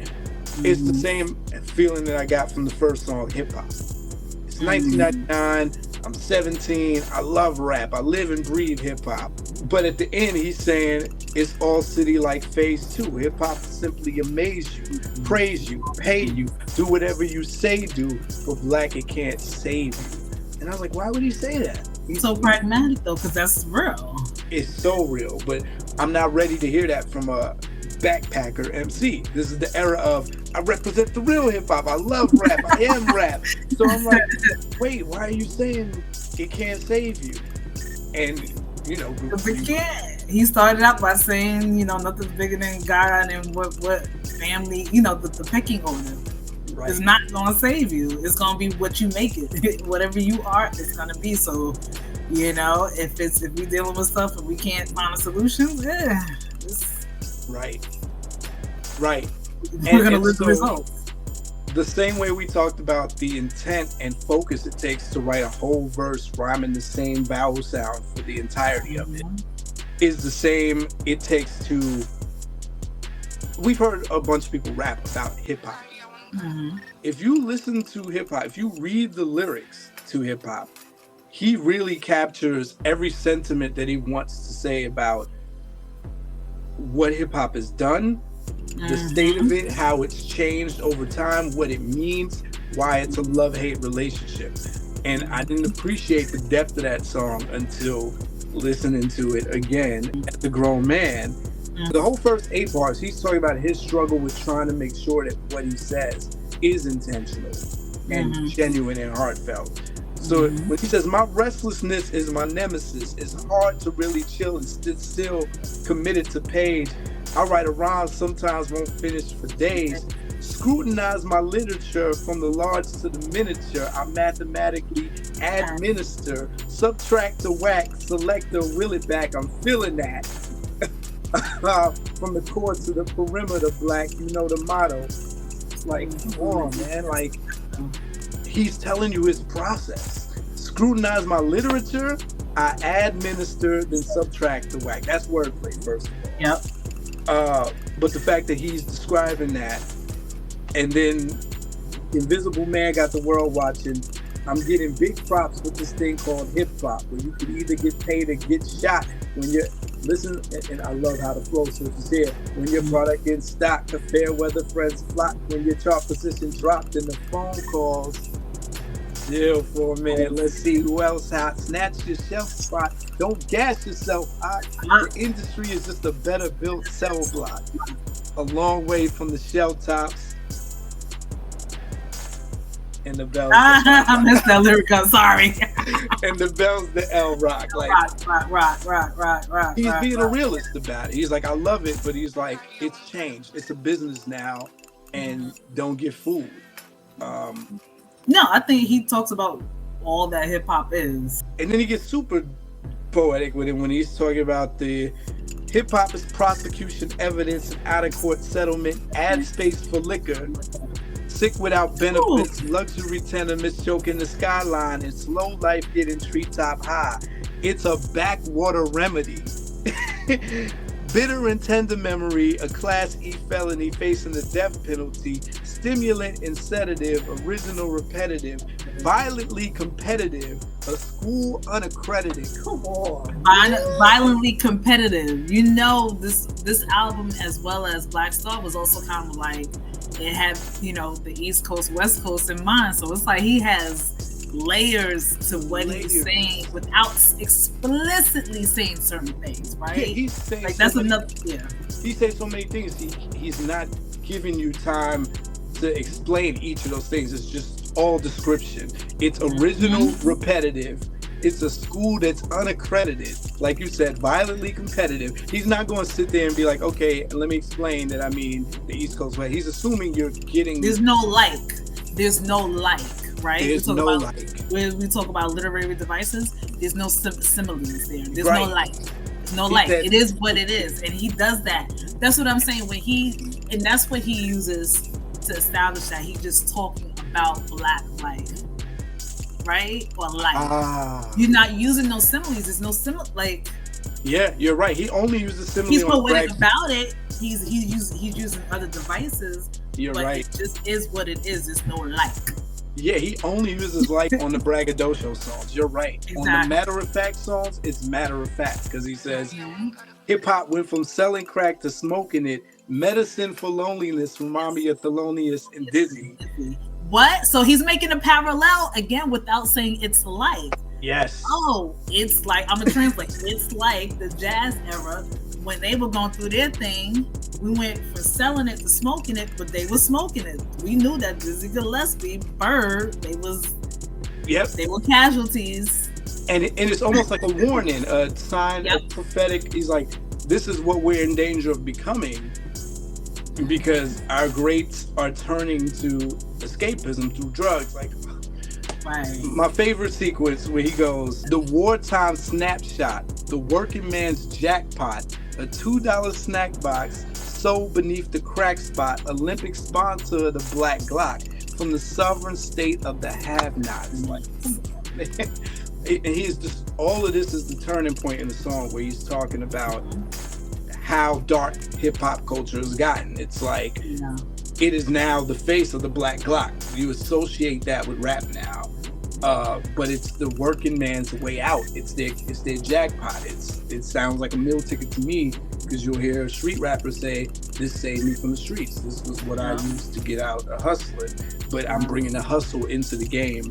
It's the same feeling that I got from the first song, Hip Hop. It's 1999, I'm 17, I love rap, I live and breathe hip hop. But at the end, he's saying it's all city like phase 2. Hip hop simply amaze you, praise you, pay you, do whatever you say do. For black, it can't save you. And I was like, why would he say that? He's so pragmatic though, because that's real. It's so real, but I'm not ready to hear that from a backpacker MC. This is the era of I represent the real hip hop. I love rap. I am rap. So I'm like, wait, why are you saying it can't save you? And Because it can't. He started out by saying, nothing's bigger than God and what family, the pecking order. right. It's not gonna save you. It's gonna be what you make it. Whatever you are, it's gonna be. So, if we dealing with stuff and we can't find a solution, right. We're gonna lose the results. The same way we talked about the intent and focus it takes to write a whole verse rhyming the same vowel sound for the entirety of it is the same it takes to. We've heard a bunch of people rap about hip hop. If you listen to hip hop, if you read the lyrics to hip hop, he really captures every sentiment that he wants to say about what hip hop has done, the state of it, how it's changed over time, what it means, why it's a love-hate relationship. And I didn't appreciate the depth of that song until listening to it again as a grown man. The whole first 8 bars, he's talking about his struggle with trying to make sure that what he says is intentional and genuine and heartfelt. So when he says, my restlessness is my nemesis, it's hard to really chill and still committed to page. I write a rhyme, sometimes won't finish for days. Scrutinize my literature from the large to the miniature. I mathematically administer, subtract the whack, select the will it back. I'm feeling that. From the core to the perimeter, black, the motto. It's like, come on, man. Like, he's telling you his process. Scrutinize my literature, I administer, then subtract the whack. That's wordplay, first of all. Yep. But the fact that he's describing that, and then Invisible Man got the world watching. I'm getting big props with this thing called hip hop, where you can either get paid or get shot when you're listen. And I love how the flow switches here. When your product in stock, the fair weather friends flock. When your chart position dropped and the phone calls. Chill for a minute. Let's see who else hot. Snatch your shelf spot. Don't gas yourself hot. The industry is just a better built cell block. A long way from the shell tops. and the bells. I missed that lyric. I'm sorry. And the bells, the L rock. Like Rock. he's being a realist about it. He's like, I love it, but he's like, it's changed. It's a business now, and don't get fooled. No, I think he talks about all that hip hop is. And then he gets super poetic with it when he's talking about the hip hop is prosecution evidence and out of court settlement, ad space for liquor, sick without benefits, luxury tenements choking the skyline, and slow life getting treetop high. It's a backwater remedy. Bitter and tender memory, a Class E felony facing the death penalty, stimulant and sedative, original repetitive, violently competitive, a school unaccredited. Come on. Violently competitive. You know, this album, as well as Black Star, was also kind of like, it had, you know, the East Coast, West Coast in mind. So it's like he has layers to what he's saying without explicitly saying certain things, right? Yeah, he's saying like that's another. Yeah, he says so many things. He's not giving you time to explain each of those things. It's just all description. It's original, repetitive. It's a school that's unaccredited, like you said, violently competitive. He's not going to sit there and be like, okay, let me explain that I mean the East Coast way. He's assuming you're getting. There's no like, right? There's no like. When we talk about literary devices, there's no similes there. There's right. no like. There's no like. It is what it is, and he does that. That's what I'm saying. And that's what he uses to establish that he's just talking about Black life, right? Or life. You're not using no similes. There's no simile. Like. Yeah, you're right. He only uses similes. He's poetic about it. He's using other devices. You're but right. It just is what it is. There's no like. Yeah, he only uses like on the braggadocio songs. You're right. Exactly. On the matter of fact songs, it's matter of fact because he says hip hop went from selling crack to smoking it. Medicine for loneliness remind me of Thelonious and Dizzy. What? So he's making a parallel again without saying it's like. Yes. Oh, it's like, I'm gonna translate. It's like the jazz era when they were going through their thing. We went from selling it to smoking it, but they were smoking it. We knew that Dizzy Gillespie, Bird, they were casualties. And it's almost like a warning, a sign of prophetic. He's like, this is what we're in danger of becoming because our greats are turning to escapism through drugs. Like, right. My favorite sequence where he goes, the wartime snapshot, the working man's jackpot, a $2 snack box sold beneath the crack spot, Olympic sponsor of the Black Glock from the sovereign state of the have-nots. Like, and he's just, all of this is the turning point in the song where he's talking about how dark hip-hop culture has gotten. It's like, it is now the face of the Black Glock. You associate that with rap now. But it's the working man's way out. It's their jackpot. It sounds like a meal ticket to me because you'll hear a street rapper say, "This saved me from the streets. This was what I used to get out of hustling, but I'm bringing the hustle into the game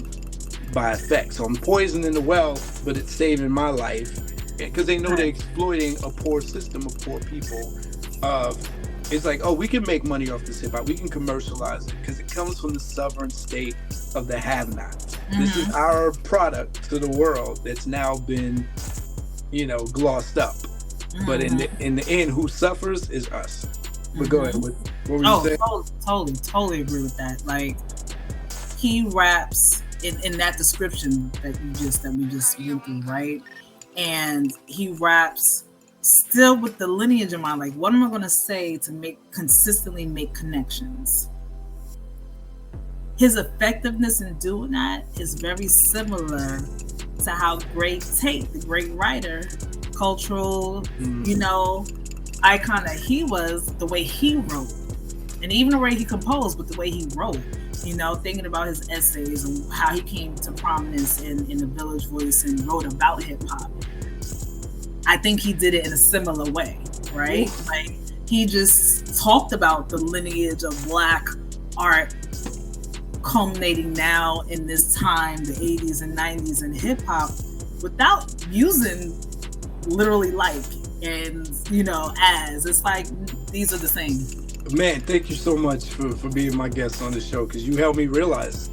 by effect. So I'm poisoning the well, but it's saving my life because they know they're exploiting a poor system of poor people. It's like, oh, we can make money off this hip hop. We can commercialize it because it comes from the sovereign state of the have-nots. This is our product to the world that's now been, glossed up. But in the end, who suffers is us. But go ahead. What were you saying? Totally agree with that. Like, he raps in that description that we just went through, right? And he raps still with the lineage in mind. Like, what am I going to say to consistently make connections? His effectiveness in doing that is very similar to how great Tate, the great writer, cultural, icon that he was, the way he wrote. And even the way he composed, but the way he wrote. Thinking about his essays and how he came to prominence in the Village Voice and wrote about hip hop. I think he did it in a similar way, right? Ooh. Like, he just talked about the lineage of Black art culminating now in this time, the 80s and 90s in hip hop, without using literally like and as. It's like these are the same. Man, thank you so much for being my guest on the show because you helped me realize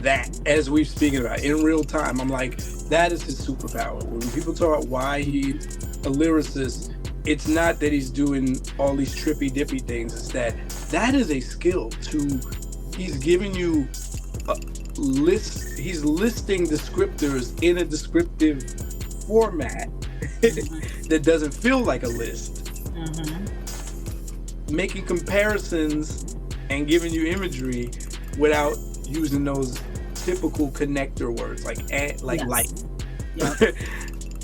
that, as we've speaking about in real time. I'm like, that is his superpower. When people talk about why he's a lyricist, it's not that he's doing all these trippy dippy things. It's that is a skill to. He's giving you a list. He's listing descriptors in a descriptive format that doesn't feel like a list. Making comparisons and giving you imagery without using those typical connector words like light. Yep.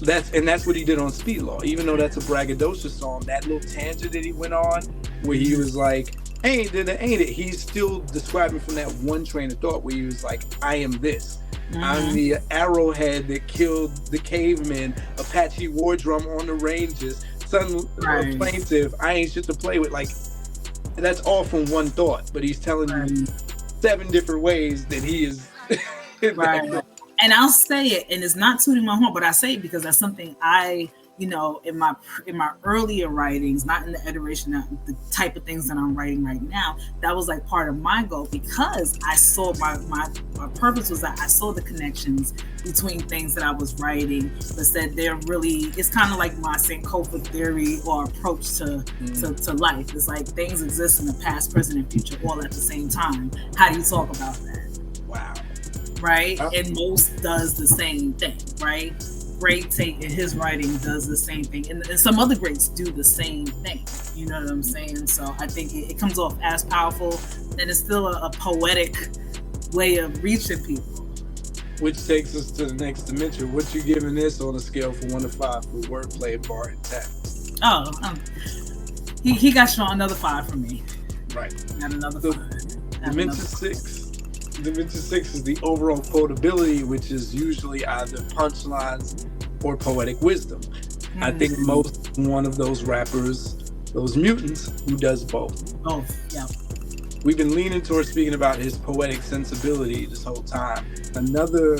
That's what he did on Speed Law. Even though that's a braggadocious song, that little tangent that he went on where he was like, ain't it? He's still describing from that one train of thought where he was like, I am this. I'm the arrowhead that killed the cavemen, Apache war drum on the ranges, son plaintiff, I ain't shit to play with. Like, that's all from one thought, but he's telling you 7 different ways that he is. And I'll say it, and it's not tooting my horn, but I say it because that's something I, in my earlier writings, not in the iteration of the type of things that I'm writing right now, that was like part of my goal, because I saw my purpose was that I saw the connections between things that I was writing, but said they're really, it's kind of like my Sankofa theory or approach to life. It's like things exist in the past, present, and future all at the same time. How do you talk about that? Wow. Right? And Mos does the same thing, right? Great Tate in his writing does the same thing, and some other greats do the same thing. You know what I'm saying? So I think it comes off as powerful, and it's still a poetic way of reaching people. Which takes us to the next dimension. What you giving this on a scale from 1 to 5 for wordplay, bar, and text? Oh, he got Sean another 5 from me. Right. Got another 5. Dimension 6. Dimension 6 is the overall quotability, which is usually either punchlines or poetic wisdom. I think most one of those rappers, those mutants, who does both. Both, yeah. We've been leaning towards speaking about his poetic sensibility this whole time. Another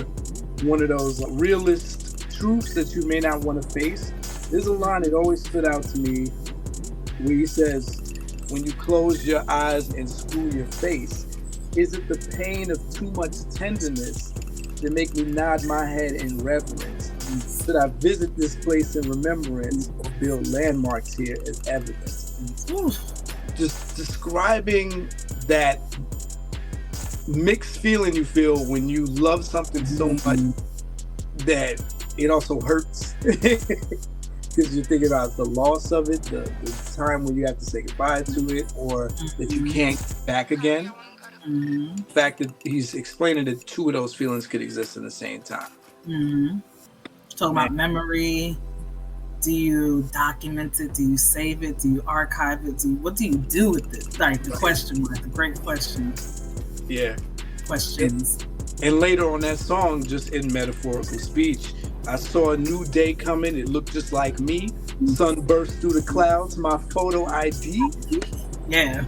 one of those realist truths that you may not want to face. There's a line that always stood out to me where he says, when you close your eyes and screw your face, is it the pain of too much tenderness that make me nod my head in reverence? Should I visit this place in remembrance or build landmarks here as evidence? Just describing that mixed feeling you feel when you love something so much that it also hurts. Because you're thinking about the loss of it, the time when you have to say goodbye to it, or that you can't get back again. The fact that he's explaining that 2 of those feelings could exist in the same time. Talking about memory. Do you document it? Do you save it? Do you archive it? What do you do with it? Like the question mark, the great question. Yeah. Questions. And later on that song, just in metaphorical speech, I saw a new day coming. It looked just like me. Sun burst through the clouds. My photo ID. Yeah.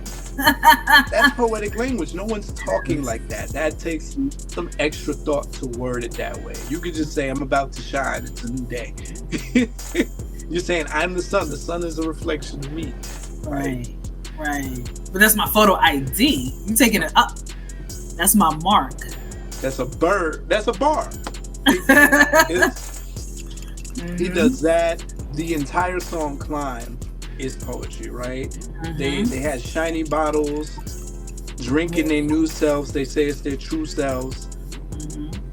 That's poetic language. No one's talking like that. That takes some extra thought to word it that way. You could just say, I'm about to shine. It's a new day. You're saying, I'm the sun. The sun is a reflection of me. Right. But that's my photo ID. You taking it up. That's my mark. That's a bird. That's a bar. He does that. The entire song Climb is poetry, right? They had shiny bottles, drinking their new selves. They say it's their true selves.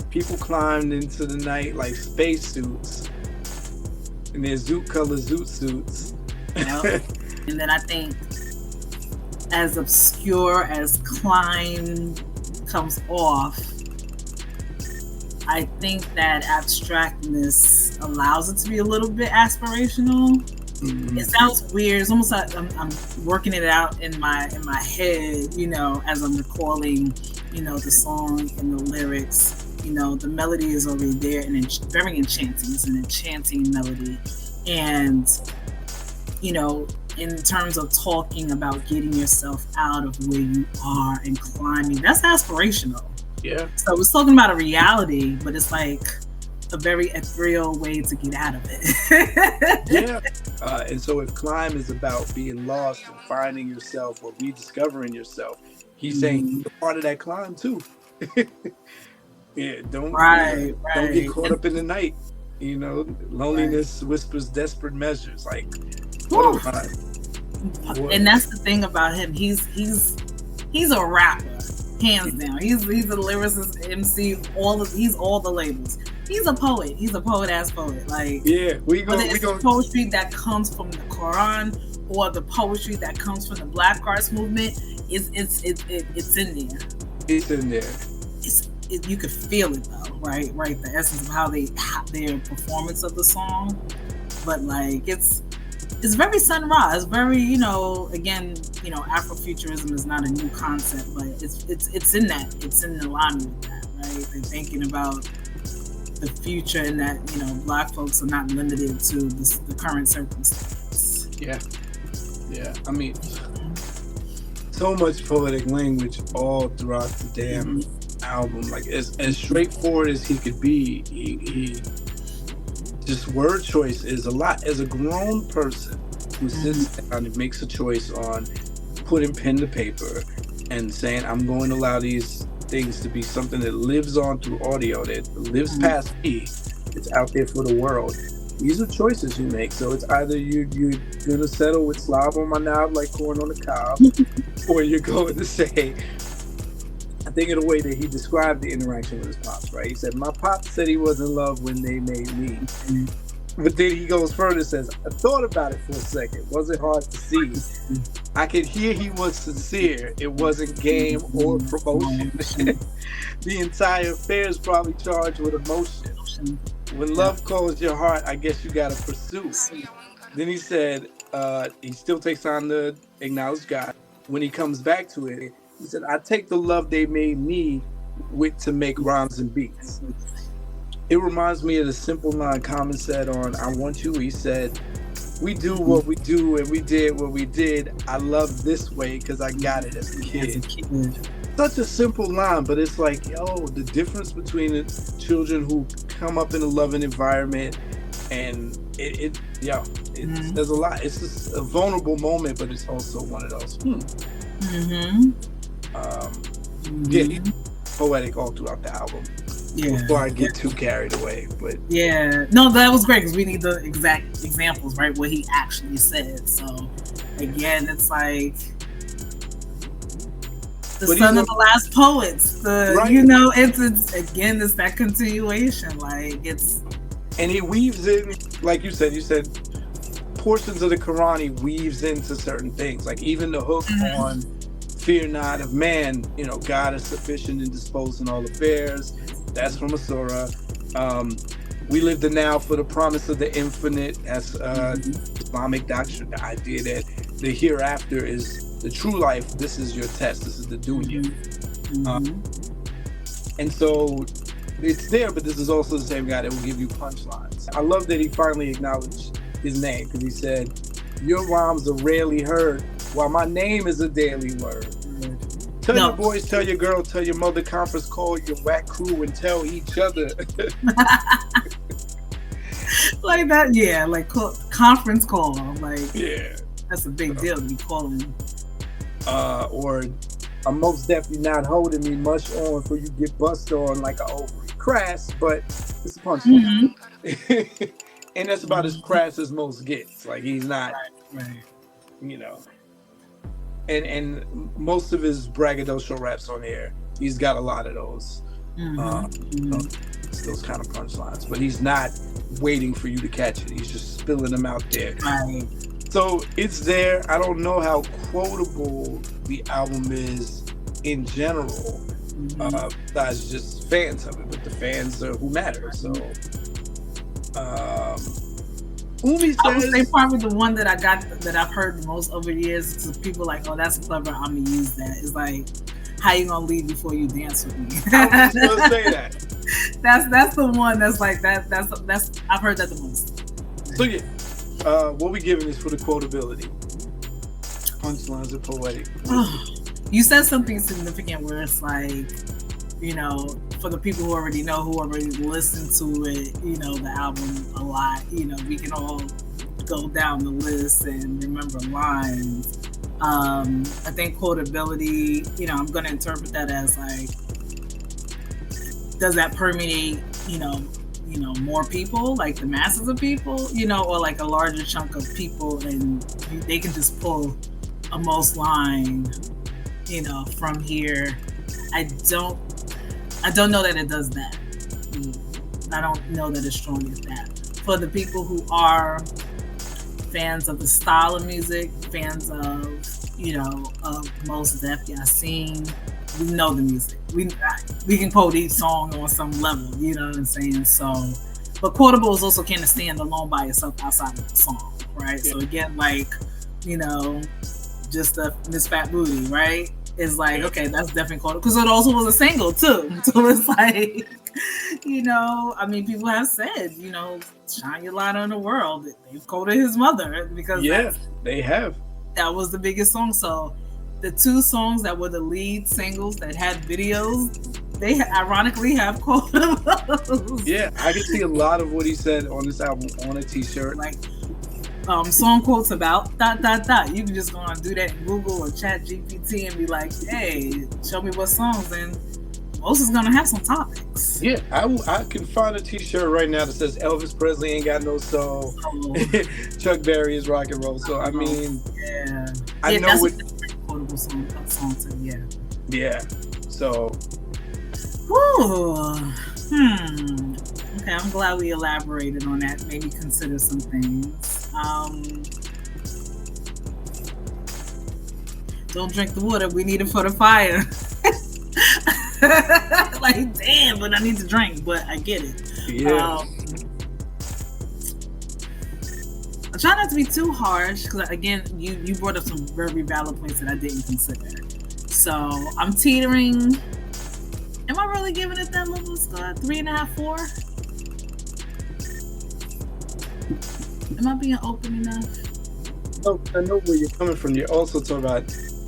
People climbed into the night like spacesuits in their zoot color zoot suits. And then I think, as obscure as Climb comes off, I think that abstractness allows it to be a little bit aspirational. It sounds weird. It's almost like I'm working it out in my head, as I'm recalling, the song and the lyrics. The melody is already there and it's very enchanting. It's an enchanting melody. And, in terms of talking about getting yourself out of where you are and climbing, that's aspirational. Yeah. So it's talking about a reality, but it's like a very ethereal way to get out of it. Yeah. And so if Climb is about being lost and finding yourself or rediscovering yourself, he's saying you're part of that climb too. Yeah, Right, don't get right. caught up in the night. You know, loneliness whispers desperate measures. Like, what a Whew. line. What? And that's the thing about him. He's a rapper, hands down. He's a lyricist, MC. He's all the labels. He's a poet. He's a poet poet. Like, Yeah, whether it's the poetry that comes from the Quran or the poetry that comes from the Black Arts movement, it's in there. It's in there. You could feel it though, right? The essence of how their performance of the song, but like it's very Sun Ra. It's very, again, Afrofuturism is not a new concept, but it's in that. It's in alignment with that, right? They're thinking about the future and that, Black folks are not limited to the current circumstances. Yeah. I mean, so much poetic language all throughout the damn album. Like as straightforward as he could be, he just word choice is a lot. As a grown person who sits down and makes a choice on putting pen to paper and saying, I'm going to allow these things to be something that lives on through audio, that lives past me, it's out there for the world. These are choices you make. So it's either you're gonna settle with slob on my knob like corn on the cob, or you're going to say, I think of the way that he described the interaction with his pops, right? He said, my pops said he was in love when they made me. But then he goes further and says, I thought about it for a second. Wasn't hard to see. I could hear he was sincere. It wasn't game or promotion. The entire affair is probably charged with emotion. When love calls your heart, I guess you got to pursue. Then he said, he still takes on the acknowledged God. When he comes back to it, he said, I take the love they made me with to make rhymes and beats. It reminds me of the simple line Common said on I Want You. He said, we do what we do and we did what we did. I love this way because I got it as a kid. Such a simple line, but it's like, yo, the difference between the children who come up in a loving environment and there's a lot. It's just a vulnerable moment, but it's also one of those. He's poetic all throughout the album. Yeah. Before I get too carried away, but no, that was great because we need the exact examples, right? What he actually said. So again, it's like the son of the last poets. It's that continuation. Like and he weaves in, like you said portions of the Quran. He weaves into certain things, like even the hook on "Fear not of man." God is sufficient in disposing all affairs. That's from a surah. We live the now for the promise of the infinite. That's Islamic doctrine. The idea that the hereafter is the true life. This is your test. This is the dunya. And so it's there, but this is also the same guy that will give you punchlines. I love that he finally acknowledged his name because he said, your rhymes are rarely heard, while my name is a daily word. Tell your boys, tell your girl, tell your mother, conference call your whack crew and tell each other. Like that, like conference call. Like, that's a big deal to be calling. Or I'm most definitely not holding me much on for you get bust on like an ovary. Crass, but it's a punchline. And that's about as crass as most gets. Like he's not, And most of his braggadocio raps on here, he's got a lot of those, those kind of punchlines. But he's not waiting for you to catch it. He's just spilling them out there. Right. So it's there. I don't know how quotable the album is in general, besides just fans of it. But the fans are who matter. So, I would say probably the one that I've heard the most over the years to people like, oh, that's clever, I'm gonna use that. It's like, how you gonna leave before you dance with me? I was just gonna say that. That's the one that's like that. That's I've heard that the most. So what we giving is for the quotability. Punchlines are poetic. You said something significant where it's like, for the people who already know, who already listened to it, the album a lot, we can all go down the list and remember lines. I think quotability, I'm going to interpret that as like does that permeate, more people, like the masses of people, or like a larger chunk of people, and they can just pull a Mos line, from here. I don't know that it does that. I don't know that it's strong as that. For the people who are fans of the style of music, fans of, of Mos Def, Yasin, we know the music. We can quote each song on some level, you know what I'm saying? So, but quotables also can't stand alone by itself outside of the song, right? Yeah. So again, like, just a Miss Fat Booty, right? It's like, okay, that's definitely quotable, because it also was a single too. So it's like, people have said, shine your light on the world. They've quoted his mother because they have. That was the biggest song. So the two songs that were the lead singles that had videos, they ironically have quotables. Yeah, I can see a lot of what he said on this album on a t-shirt. Like, song quotes about ... You can just go and do that in Google or Chat GPT and be like, hey, show me what songs, and Mos is gonna have some topics. Yeah, I can find a t-shirt right now that says Elvis Presley ain't got no soul. Oh. Chuck Berry is rock and roll. So I mean, I know what quotable song too. Yeah. Yeah. So. Whew. Okay, I'm glad we elaborated on that. Maybe consider some things. Don't drink the water. We need it for the fire. Like, damn, but I need to drink. But I get it. Yeah. I try not to be too harsh because, again, you brought up some very valid points that I didn't consider. So I'm teetering. Am I really giving it that level of score? 3.5, 4? Am I being open enough? No, I know where you're coming from. You're also talking about,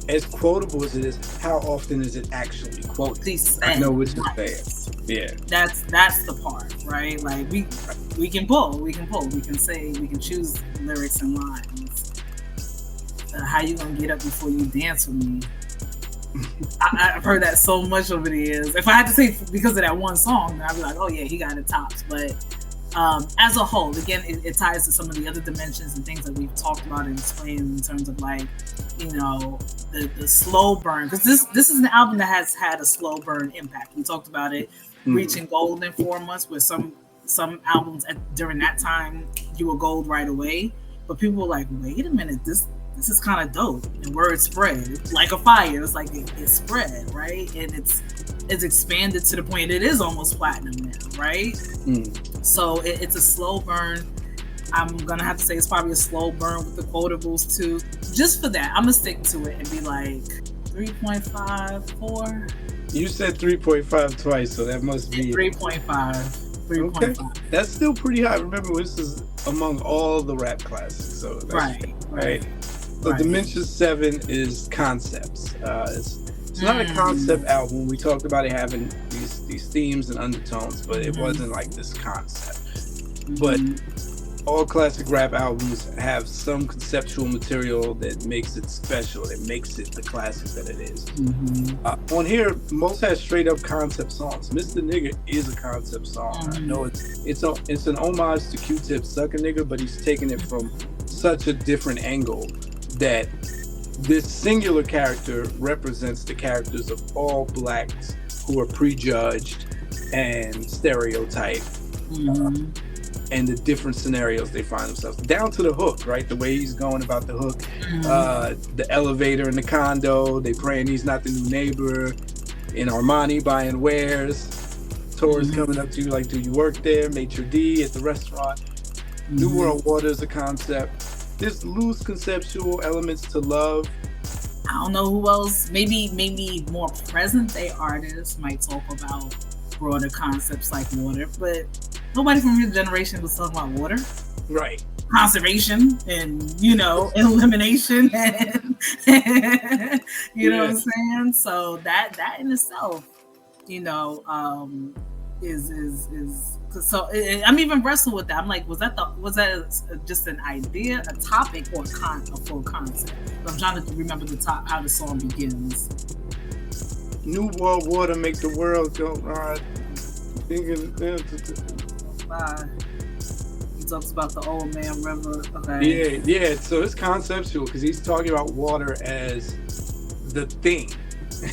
as quotable as it is, how often is it actually quoted? I know what you're saying. Yeah. That's the part, right? Like we can pull. We can say, we can choose lyrics and lines. How you gonna get up before you dance with me? I've heard that so much over the years. If I had to say because of that one song, I'd be like, oh yeah, he got it tops. But as a whole, again, it ties to some of the other dimensions and things that we've talked about and explained in terms of, like, the slow burn. Because this is an album that has had a slow burn impact. We talked about it reaching gold in 4 months, where some albums during that time you were gold right away. But people were like, wait a minute, this is kind of dope. And word spread like a fire. It's like it spread, right? And it's expanded to the point it is almost platinum now, right? So it's a slow burn. I'm gonna have to say it's probably a slow burn with the quotables too. Just for that, I'm gonna stick to it and be like 3.5, 4. You said 3.5 twice, so that must be 3.5. 3.5. Okay. That's still pretty high. Remember, this is among all the rap classics, so that's right. So Dimension 7 is concepts. It's not a concept album. We talked about it having these themes and undertones, but it wasn't like this concept. But all classic rap albums have some conceptual material that makes it special, that makes it the classic that it is. On here, Mos has straight up concept songs. Mr. Nigga is a concept song. I know it's an homage to Q-Tip's Suck a Nigga, but he's taking it from such a different angle that this singular character represents the characters of all blacks who are prejudged and stereotyped. And the different scenarios they find themselves, down to the hook, right? The way he's going about the hook, the elevator in the condo, they praying he's not the new neighbor, in Armani buying wares, tourists coming up to you like, do you work there? Maitre D at the restaurant. New World Water is a concept. There's loose conceptual elements to love. I don't know who else. Maybe more present day artists might talk about broader concepts like water, but nobody from your generation was talking about water. Right. Conservation and, elimination and you know what I'm saying? So that in itself, is so I'm even wrestling with that. I'm like, was that just an idea, a topic, or a full concept? But I'm trying to remember how the song begins. New World Water make the world go. Thinking, He talks about the old man river. Okay. yeah. So it's conceptual because he's talking about water as the thing.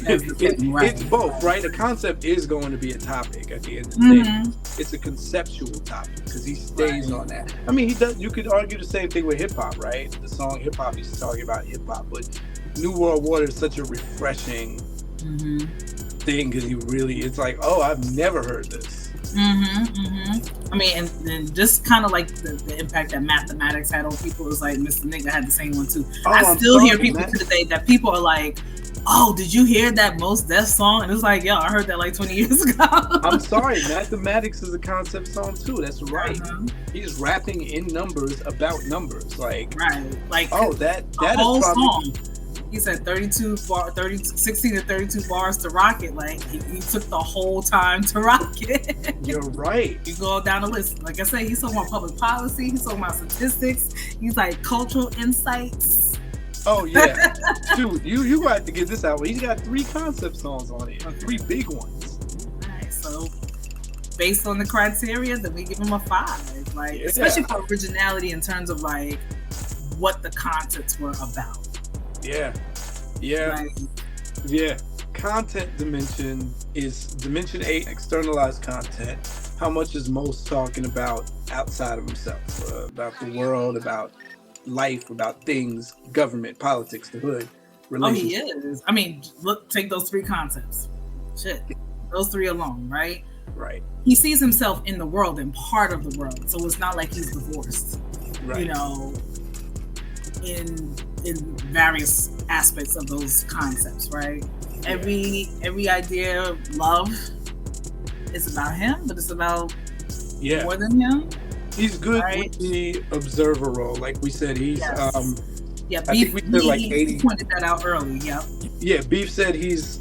As the thing, right. It's both, right? A concept is going to be a topic at the end of the day. It's a conceptual topic because he stays on that. I mean, he does. You could argue the same thing with hip hop, right? The song Hip Hop, he's talking about hip hop, but New World Water is such a refreshing thing because it's like, oh, I've never heard this. I mean, and just kind of like the impact that mathematics had on people is like Mr. Nigga had the same one too. I still hear people to the day that people are like, oh, did you hear that Mos Def song? And it's like, yo, I heard that like 20 years ago. I'm sorry, mathematics is a concept song too. That's right. He's rapping in numbers about numbers, like like that whole is probably song. He said 16 to 32 bars to rock it. Like he took the whole time to rock it. You're right. You go down the list. Like I said, he's talking about public policy. He's talking about statistics. He's like cultural insights. Oh yeah, dude, you gonna have to get this out. He's got 3 concept songs on it, 3 big ones. All right, so based on the criteria, then we give him a 5. Like especially for originality in terms of like what the concepts were about. Yeah. Content dimension is dimension 8, externalized content. How much is Mos talking about outside of himself, about the world, about life, about things, government, politics, the hood, relationships? Oh, he is. I mean, look, take those 3 concepts. Shit, those 3 alone, right? Right. He sees himself in the world and part of the world, so it's not like he's divorced. Right. You know, in various aspects of those concepts, right? Every idea, love, is about him, but it's about more than him. He's good with the observer role, like we said. He's I think we said like 80. He pointed that out early. Beef said he's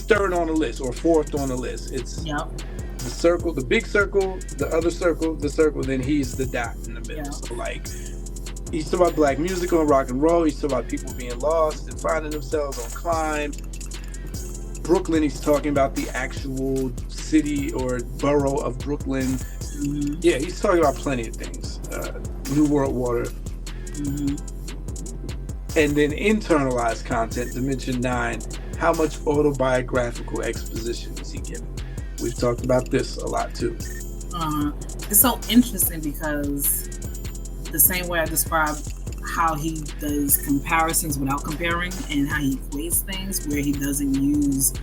third on the list or fourth on the list. It's the circle, the big circle, the other circle, the circle, then he's the dot in the middle. So like, he's talking about black music on rock and roll. He's talking about people being lost and finding themselves on climb. Brooklyn, he's talking about the actual city or borough of Brooklyn. Yeah, he's talking about plenty of things. New World Water. And then internalized content, dimension 9. How much autobiographical exposition is he giving? We've talked about this a lot too. It's so interesting because the same way I described how he does comparisons without comparing and how he equates things where he doesn't use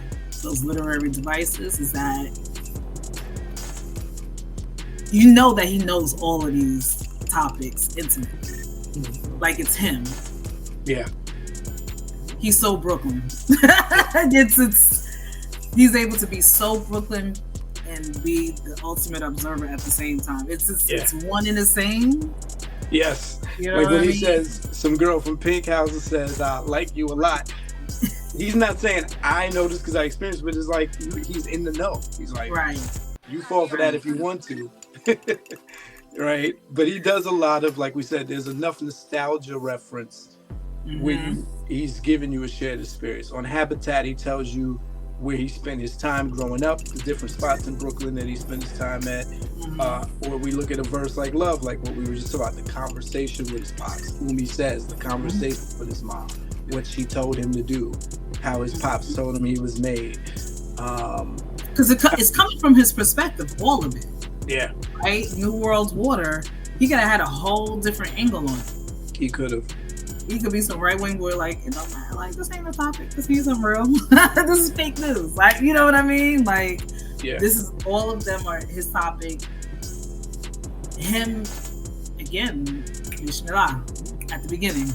those literary devices is that you know that he knows all of these topics intimately. Like it's him. Yeah. He's so Brooklyn. He's able to be so Brooklyn and be the ultimate observer at the same time. It's one and the same. Yes. You know like when he says, some girl from Pink House says, I like you a lot. He's not saying, I know this because I experienced, but it's like, he's in the know. He's like, you fall for that if you want to. Right? But he does a lot of, like we said, there's enough nostalgia reference when he's giving you a shared experience. On Habitat, he tells you where he spent his time growing up, the different spots in Brooklyn that he spent his time at. Or we look at a verse like Love, like what we were just about, the conversation with his pops. Umi says, the conversation with his mom, what she told him to do, how his pops told him he was made. Because it's coming from his perspective, all of it. Yeah. Right? New World Water, he could have had a whole different angle on it. He could have. He could be some right-wing boy, like, it don't matter, like, this ain't a topic, this is unreal. This is fake news. Like, you know what I mean? Like, this is, all of them are his topic. Him, again, Bismillah, at the beginning.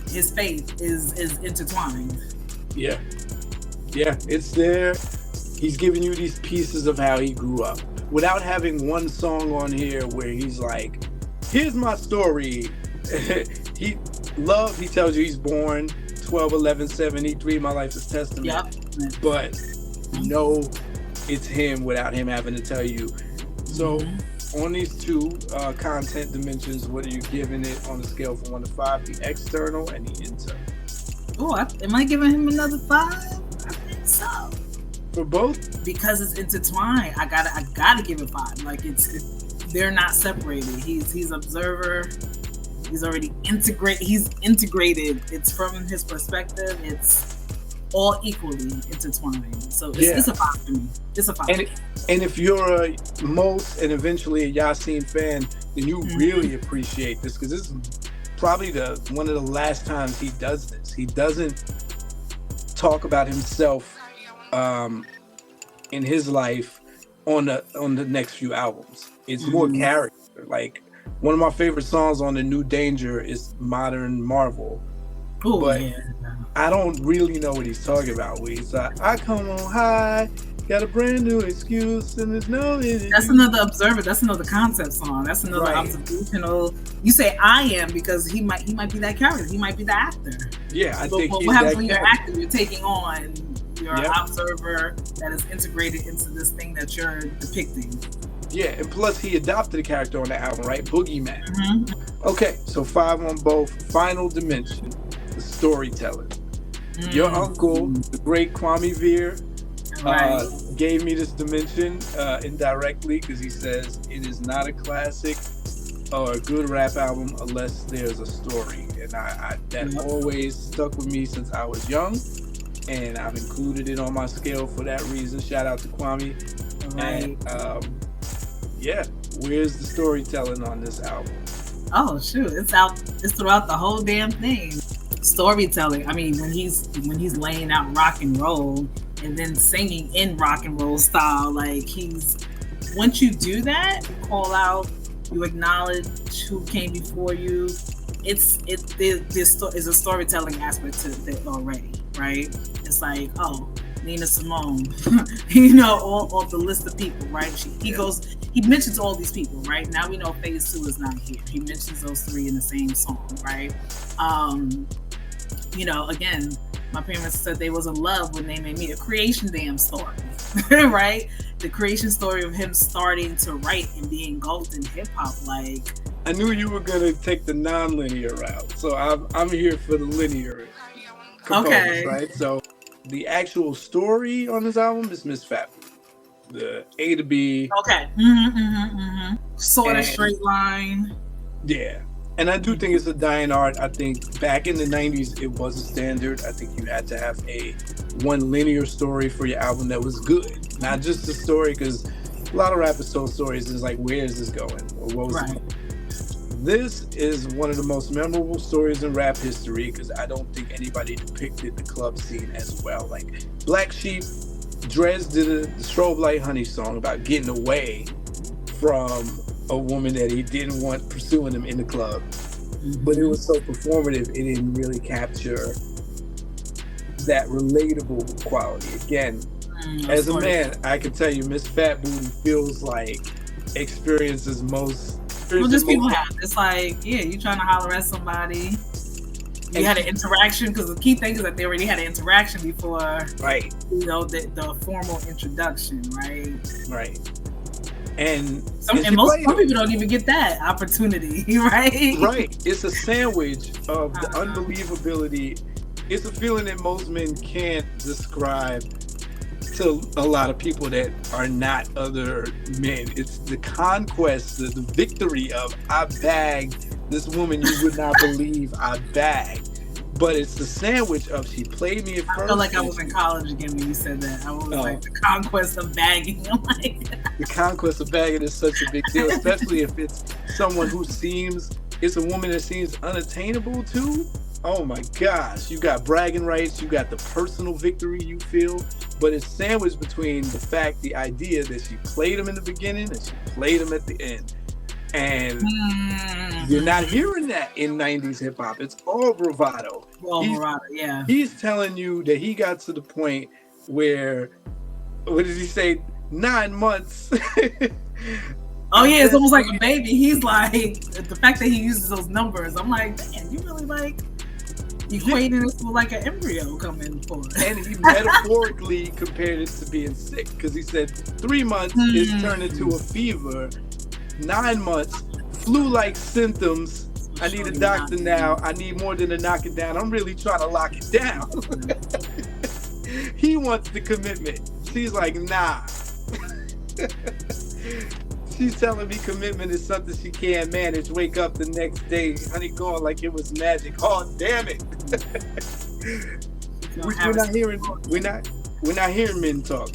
His faith is intertwined. Yeah, it's there. He's giving you these pieces of how he grew up without having one song on here where he's like, here's my story. He tells you he's born 12/11/73. My life is testament. But no, it's him without him having to tell you. So on these 2 content dimensions, what are you giving it on a scale from 1 to 5? The external and the internal. Oh, am I giving him another 5? I think so. for both? Because it's intertwined. I gotta give it 5. Like they're not separated. He's observer. He's already integrated. He's integrated. It's from his perspective. It's all equally intertwined. So it's a 5 for me. It's a 5. And if you're a Mos and eventually a Yasin fan, then you really appreciate this, because this is probably one of the last times he does this. He doesn't talk about himself in his life on the next few albums. It's more character. Like, one of my favorite songs on the New Danger is Modern Marvel. Ooh, but yeah. I don't really know what he's talking about. Where he's like, I come on high, got a brand new excuse, and there's no... That's another observer. That's another concept song. That's another observational. You say I am because he might be that character. He might be the actor. Yeah, I think he's what happens that when you're character. acting? You're taking on your observer that is integrated into this thing that you're depicting. Yeah, and plus he adopted a character on the album, right? Boogeyman. Okay, so 5 on both. Final dimension, the storytelling. Your uncle, the great Kwame Veer, gave me this dimension indirectly, because he says it is not a classic or a good rap album unless there's a story. And that always stuck with me since I was young, and I've included it on my scale for that reason. Shout out to Kwame. And where's the storytelling on this album? Oh shoot, it's throughout the whole damn thing. Storytelling. I mean, when he's laying out rock and roll and then singing in rock and roll style, like once you do that, you call out, you acknowledge who came before you. There's a storytelling aspect to it already, right? It's like, oh, Nina Simone, all the list of people, right? He mentions all these people, right? Now we know Phase 2 is not here. He mentions those 3 in the same song, right? Again, my parents said they was in love when they made me a creation damn story, right? The creation story of him starting to write and be engulfed in hip hop, like. I knew you were gonna take the non-linear route, so I'm here for the linear components, right? So the actual story on this album is Miss Fat Booty, the A to B. Okay. Sort of straight line. Yeah. And I do think it's a dying art. I think back in the 90's, it was a standard. I think you had to have one linear story for your album that was good. Not just a story, because a lot of rappers told stories. It's like, where is this going? Or what was it? This is one of the most memorable stories in rap history, because I don't think anybody depicted the club scene as well. Like, Black Sheep, Drez did the Strobe Light Honey song about getting away from a woman that he didn't want pursuing him in the club. But it was so performative, it didn't really capture that relatable quality. Again, as a man, I can tell you Miss Fat Booty feels like experiences most... Well, just people have. It's like, you trying to holler at somebody. You had an interaction, because the key thing is that they already had an interaction before, right? The formal introduction, right? Right. And some people don't even get that opportunity, right? Right. It's a sandwich of the unbelievability. It's a feeling that most men can't describe to a lot of people that are not other men. It's the conquest, the victory of, I bagged this woman you would not believe I bagged. But it's the sandwich of, she played me at first. I feel like I was in college again when you said that. I was like, the conquest of bagging. I'm like, the conquest of bagging is such a big deal, especially if it's someone who it's a woman that seems unattainable too. Oh my gosh, you got bragging rights, you got the personal victory you feel, but it's sandwiched between the idea that she played him in the beginning and she played him at the end. And you're not hearing that in 90's hip hop. It's all bravado. He's telling you that he got to the point where, what did he say? 9 months. Oh yeah, it's almost like a baby. He's like, the fact that he uses those numbers, I'm like, man, you really like equating this with like an embryo coming forward. And he metaphorically compared it to being sick, because he said 3 months is turned into a fever. 9 months, flu-like symptoms. I need a doctor now. I need more than to knock it down. I'm really trying to lock it down. He wants the commitment. She's like, nah. She's telling me commitment is something she can't manage. Wake up the next day, honey, going like it was magic. Oh, damn it! we're not hearing. We're not hearing men talk.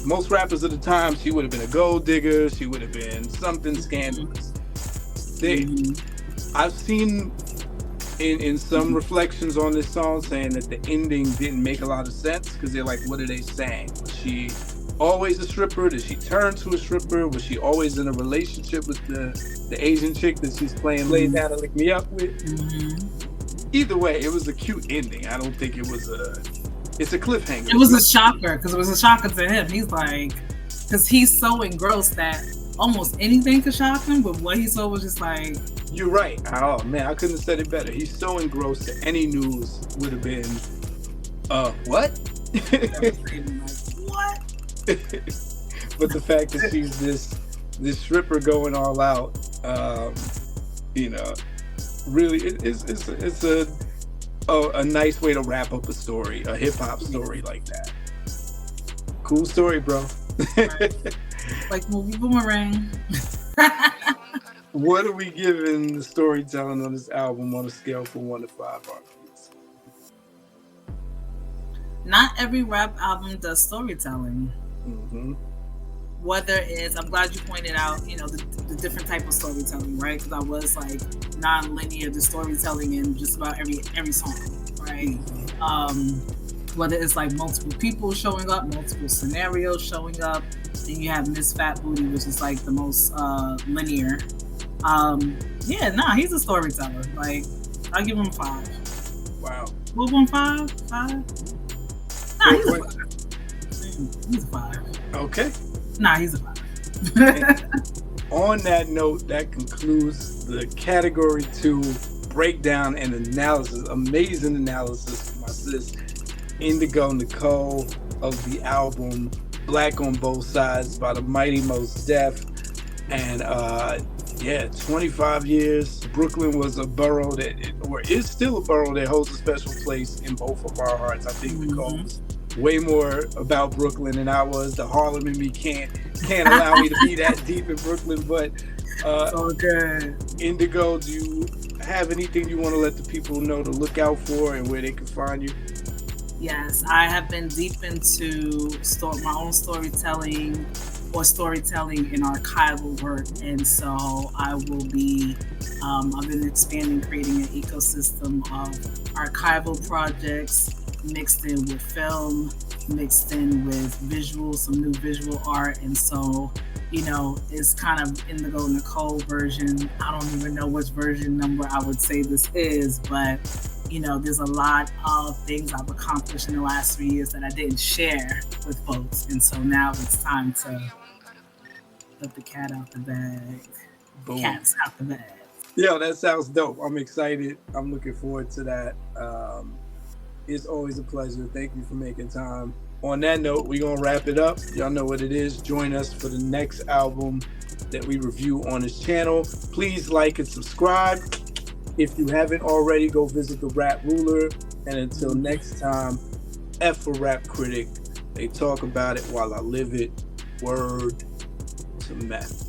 Most rappers of the time, she would have been a gold digger. She would have been something scandalous. I've seen in some reflections on this song saying that the ending didn't make a lot of sense because they're like, what are they saying? Was she always a stripper? Did she turn to a stripper? Was she always in a relationship with the Asian chick that she's playing Lay Down and Lick Me Up with? Either way, it was a cute ending. I don't think it was it's a cliffhanger. It was a shocker because it was a shocker to him. He's like, because he's so engrossed that almost anything could shock him, but what he saw was just like, you're right. Oh man, I couldn't have said it better. He's so engrossed that any news would have been what? What? But the fact that she's this stripper going all out, really it's a nice way to wrap up a story, a hip hop story like that. Cool story, bro. Like movie Boomerang. What are we giving the storytelling on this album on a scale from 1 to 5, please? Not every rap album does storytelling. Whether it's, I'm glad you pointed out, the different type of storytelling, right? Because I was like non-linear, the storytelling in just about every song, right? Whether it's like multiple people showing up, multiple scenarios showing up, then you have Miss Fat Booty, which is like the most linear. He's a storyteller. Like, I'll give him 5. Wow. Move on 5? 5? Nah, he's a 5. He's a 5. Okay. Nah, he's a 5. On that note, that concludes the Category 2 breakdown and analysis. Amazing analysis from my sis, Indigo Nicole, of the album Black on Both Sides by the mighty Mos Def. And 25 years. Brooklyn was a borough or is still a borough that holds a special place in both of our hearts. I think Nicole was way more about Brooklyn than I was. The Harlem in me can't allow me to be that deep in Brooklyn. But so good. Indigo, do you have anything you want to let the people know to look out for and where they can find you? Yes, I have been deep into my own storytelling or storytelling in archival work, and so I will be I've been expanding, creating an ecosystem of archival projects mixed in with film, mixed in with some new visual art. And so it's kind of Indigo Nicole version. I don't even know which version number I would say this is, but there's a lot of things I've accomplished in the last 3 years that I didn't share with folks. And so now it's time to let the cat out the bag. Boom. Cat's out the bag. Yo, that sounds dope. I'm excited. I'm looking forward to that. It's always a pleasure. Thank you for making time. On that note, we're going to wrap it up. Y'all know what it is. Join us for the next album that we review on this channel. Please like and subscribe. If you haven't already, go visit the Rap Ruler. And until next time, F for Rap Critic. They talk about it while I live it. Word to meth.